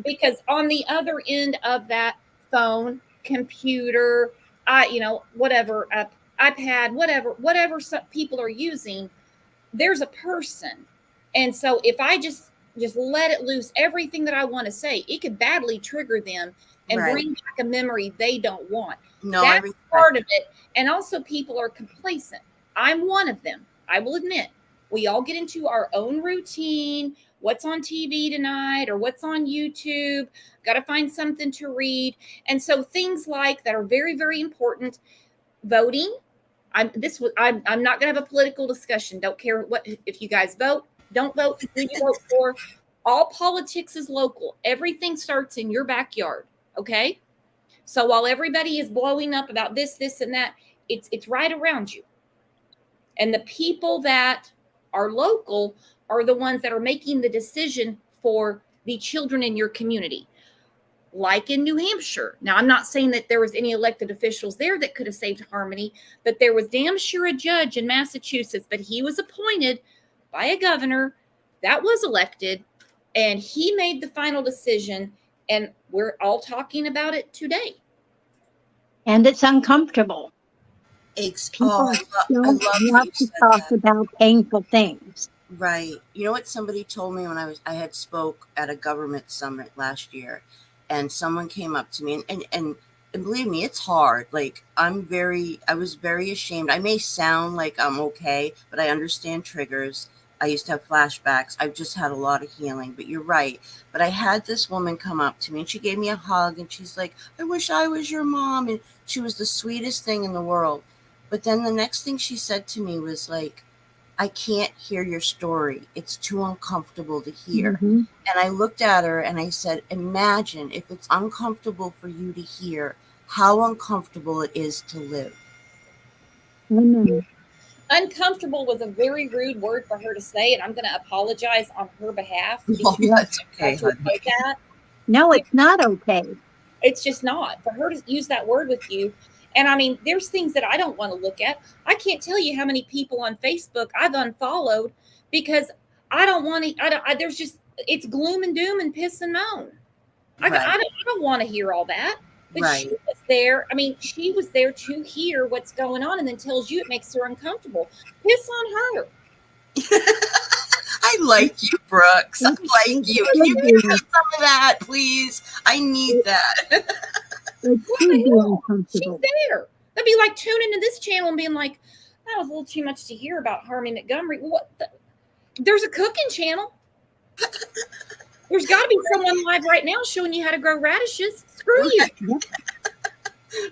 Because on the other end of that phone, computer, whatever, iPad, whatever some people are using, there's a person. And so if I just just let it loose, everything that I want to say, it could badly trigger them and Right. bring back a memory they don't want. No, I That's respect part of it. And also, people are complacent. I'm one of them. I will admit, we all get into our own routine. What's on TV tonight or what's on YouTube? Got to find something to read. And so things like that are very, very important. Voting. I'm not going to have a political discussion. Don't care what, if you guys vote, don't vote, who you vote for. All politics is local. Everything starts in your backyard. Okay. So while everybody is blowing up about this, and that, it's right around you. And the people that are local are the ones that are making the decision for the children in your community. Like in New Hampshire. Now, I'm not saying that there was any elected officials there that could have saved Harmony, but there was damn sure a judge in Massachusetts, but he was appointed by a governor that was elected, and he made the final decision, and we're all talking about it today. And it's uncomfortable. People I don't love that want you to said talk that. about painful things. Right. You know what somebody told me when I had spoke at a government summit last year, and someone came up to me and believe me, it's hard. Like I was very ashamed. I may sound like I'm okay, but I understand triggers. I used to have flashbacks. I've just had a lot of healing, but you're right. But I had this woman come up to me and she gave me a hug and she's like, I wish I was your mom. And she was the sweetest thing in the world. But then the next thing she said to me was like, I can't hear your story. It's too uncomfortable to hear. Mm-hmm. And I looked at her and I said, imagine if it's uncomfortable for you to hear, how uncomfortable it is to live. Amen. Uncomfortable was a very rude word for her to say, and I'm going to apologize on her behalf. Oh, that's okay, honey. That. No, it's not okay. It's just not. For her to use that word with you. And I mean, there's things that I don't want to look at. I can't tell you how many people on Facebook I've unfollowed because I don't want to, there's just, it's gloom and doom and piss and moan. I don't want to hear all that. But she was there. I mean, she was there to hear what's going on and then tells you it makes her uncomfortable. Piss on her. I like you, Brooks. I like you. Can you give me some of that, please? I need that. She's there. That'd be like tuning into this channel and being like, that was a little too much to hear about Harmony Montgomery. What? There's a cooking channel. There's got to be someone live right now showing you how to grow radishes. Screw you.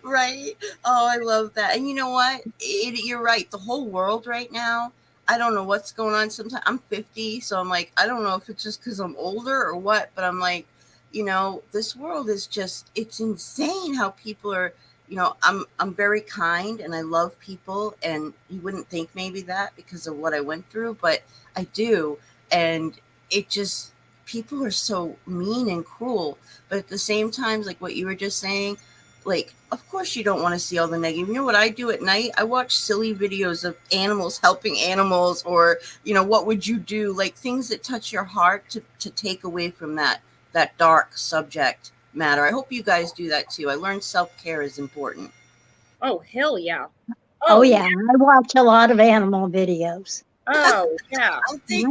Right. Oh, I love that. And you know what? You're right. The whole world right now, I don't know what's going on. Sometimes I'm 50, so I'm like, I don't know if it's just because I'm older or what, but I'm like, you know, this world is just, it's insane how people are, you know, I'm very kind and I love people, and you wouldn't think maybe that because of what I went through, but I do. And it just, people are so mean and cruel, but at the same time, like what you were just saying, like, of course you don't want to see all the negative. You know what I do at night? I watch silly videos of animals helping animals, or, you know, what would you do? Like things that touch your heart to take away from that dark subject matter. I hope you guys do that too. I learned self-care is important. Oh, hell yeah. Oh yeah. I watch a lot of animal videos. Oh, yeah. I do.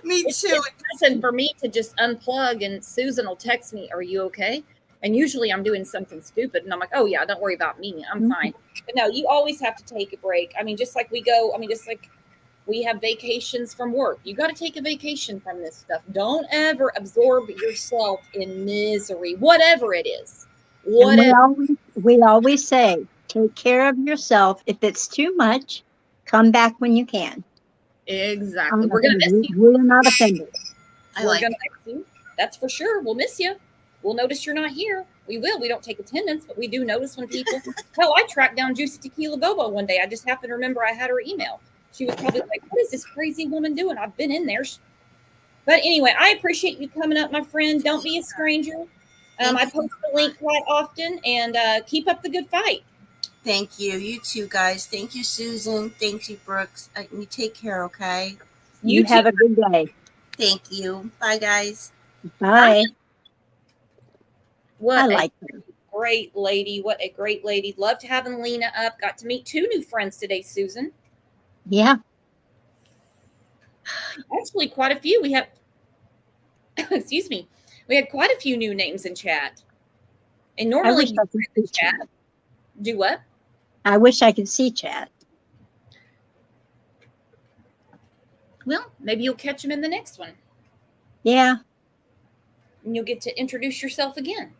Me it's too. Listen, for me to just unplug and Susan will text me, are you okay? And usually I'm doing something stupid and I'm like, oh yeah, don't worry about me. I'm fine. But no, you always have to take a break. I mean, just like we have vacations from work. You got to take a vacation from this stuff. Don't ever absorb yourself in misery, whatever it is. And we always say, take care of yourself. If it's too much, come back when you can. Exactly. We're going to miss you. We're not offended. We're going to miss you. That's for sure. We'll miss you. We'll notice you're not here. We will. We don't take attendance, but we do notice when people. Hell, I tracked down Juicy Tequila Bobo one day. I just happened to remember I had her email. She was probably like, what is this crazy woman doing? I've been in there. But anyway, I appreciate you coming up, my friend. Don't be a stranger. I post the link quite often, and keep up the good fight. Thank you. You too, guys. Thank you, Susan. Thank you, Brooks. You take care, okay? You have a good day. Thank you. Bye, guys. Bye. What I like her. Great lady. What a great lady. Loved having Lena up. Got to meet 2 new friends today, Susan. Yeah. Actually, quite a few. We have, excuse me, we had quite a few new names in chat. And I normally, wish I could see chat. Do what? I wish I could see chat. Well, maybe you'll catch them in the next one. Yeah. And you'll get to introduce yourself again.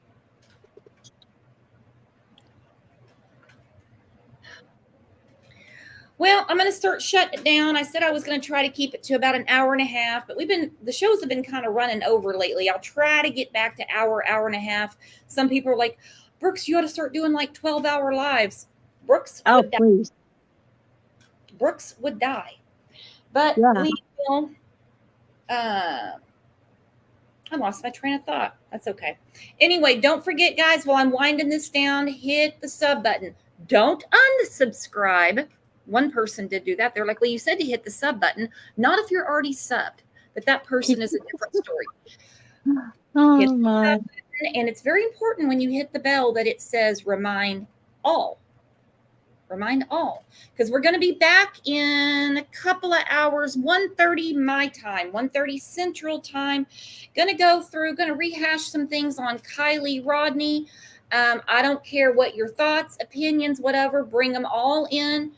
Well, I'm going to start shutting it down. I said I was going to try to keep it to about an hour and a half, but the shows have been kind of running over lately. I'll try to get back to hour and a half. Some people are like, Brooks, you ought to start doing like 12-hour lives. Brooks would die. Please. Brooks would die. But we will, I lost my train of thought. That's okay. Anyway, don't forget, guys, while I'm winding this down, hit the sub button. Don't unsubscribe. One person did do that. They're like, well, you said to hit the sub button. Not if you're already subbed, but that person is a different story. Hit the sub button, and it's very important when you hit the bell that it says remind all. Remind all. Because we're going to be back in a couple of hours, 1:30 my time, 1:30 Central Time. Going to rehash some things on Kylie Rodney. I don't care what your thoughts, opinions, whatever, bring them all in.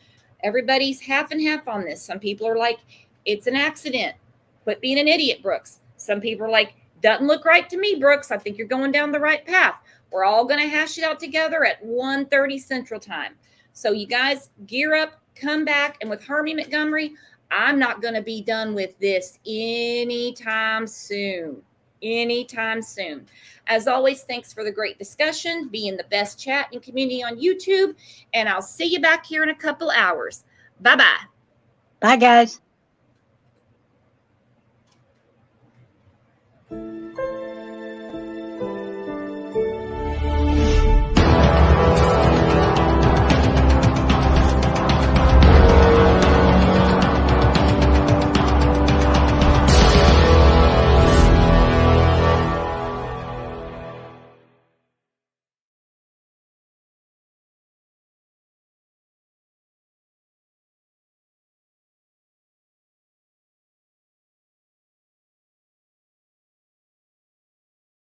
Everybody's half and half on this. Some people are like, it's an accident. Quit being an idiot, Brooks. Some people are like, doesn't look right to me, Brooks. I think you're going down the right path. We're all going to hash it out together at 1:30 Central Time. So you guys gear up, come back. And with Hermie Montgomery, I'm not going to be done with this anytime soon. Anytime soon. As always, thanks for the great discussion, being the best chat and community on YouTube. And I'll see you back here in a couple hours. Bye-bye. Bye, guys.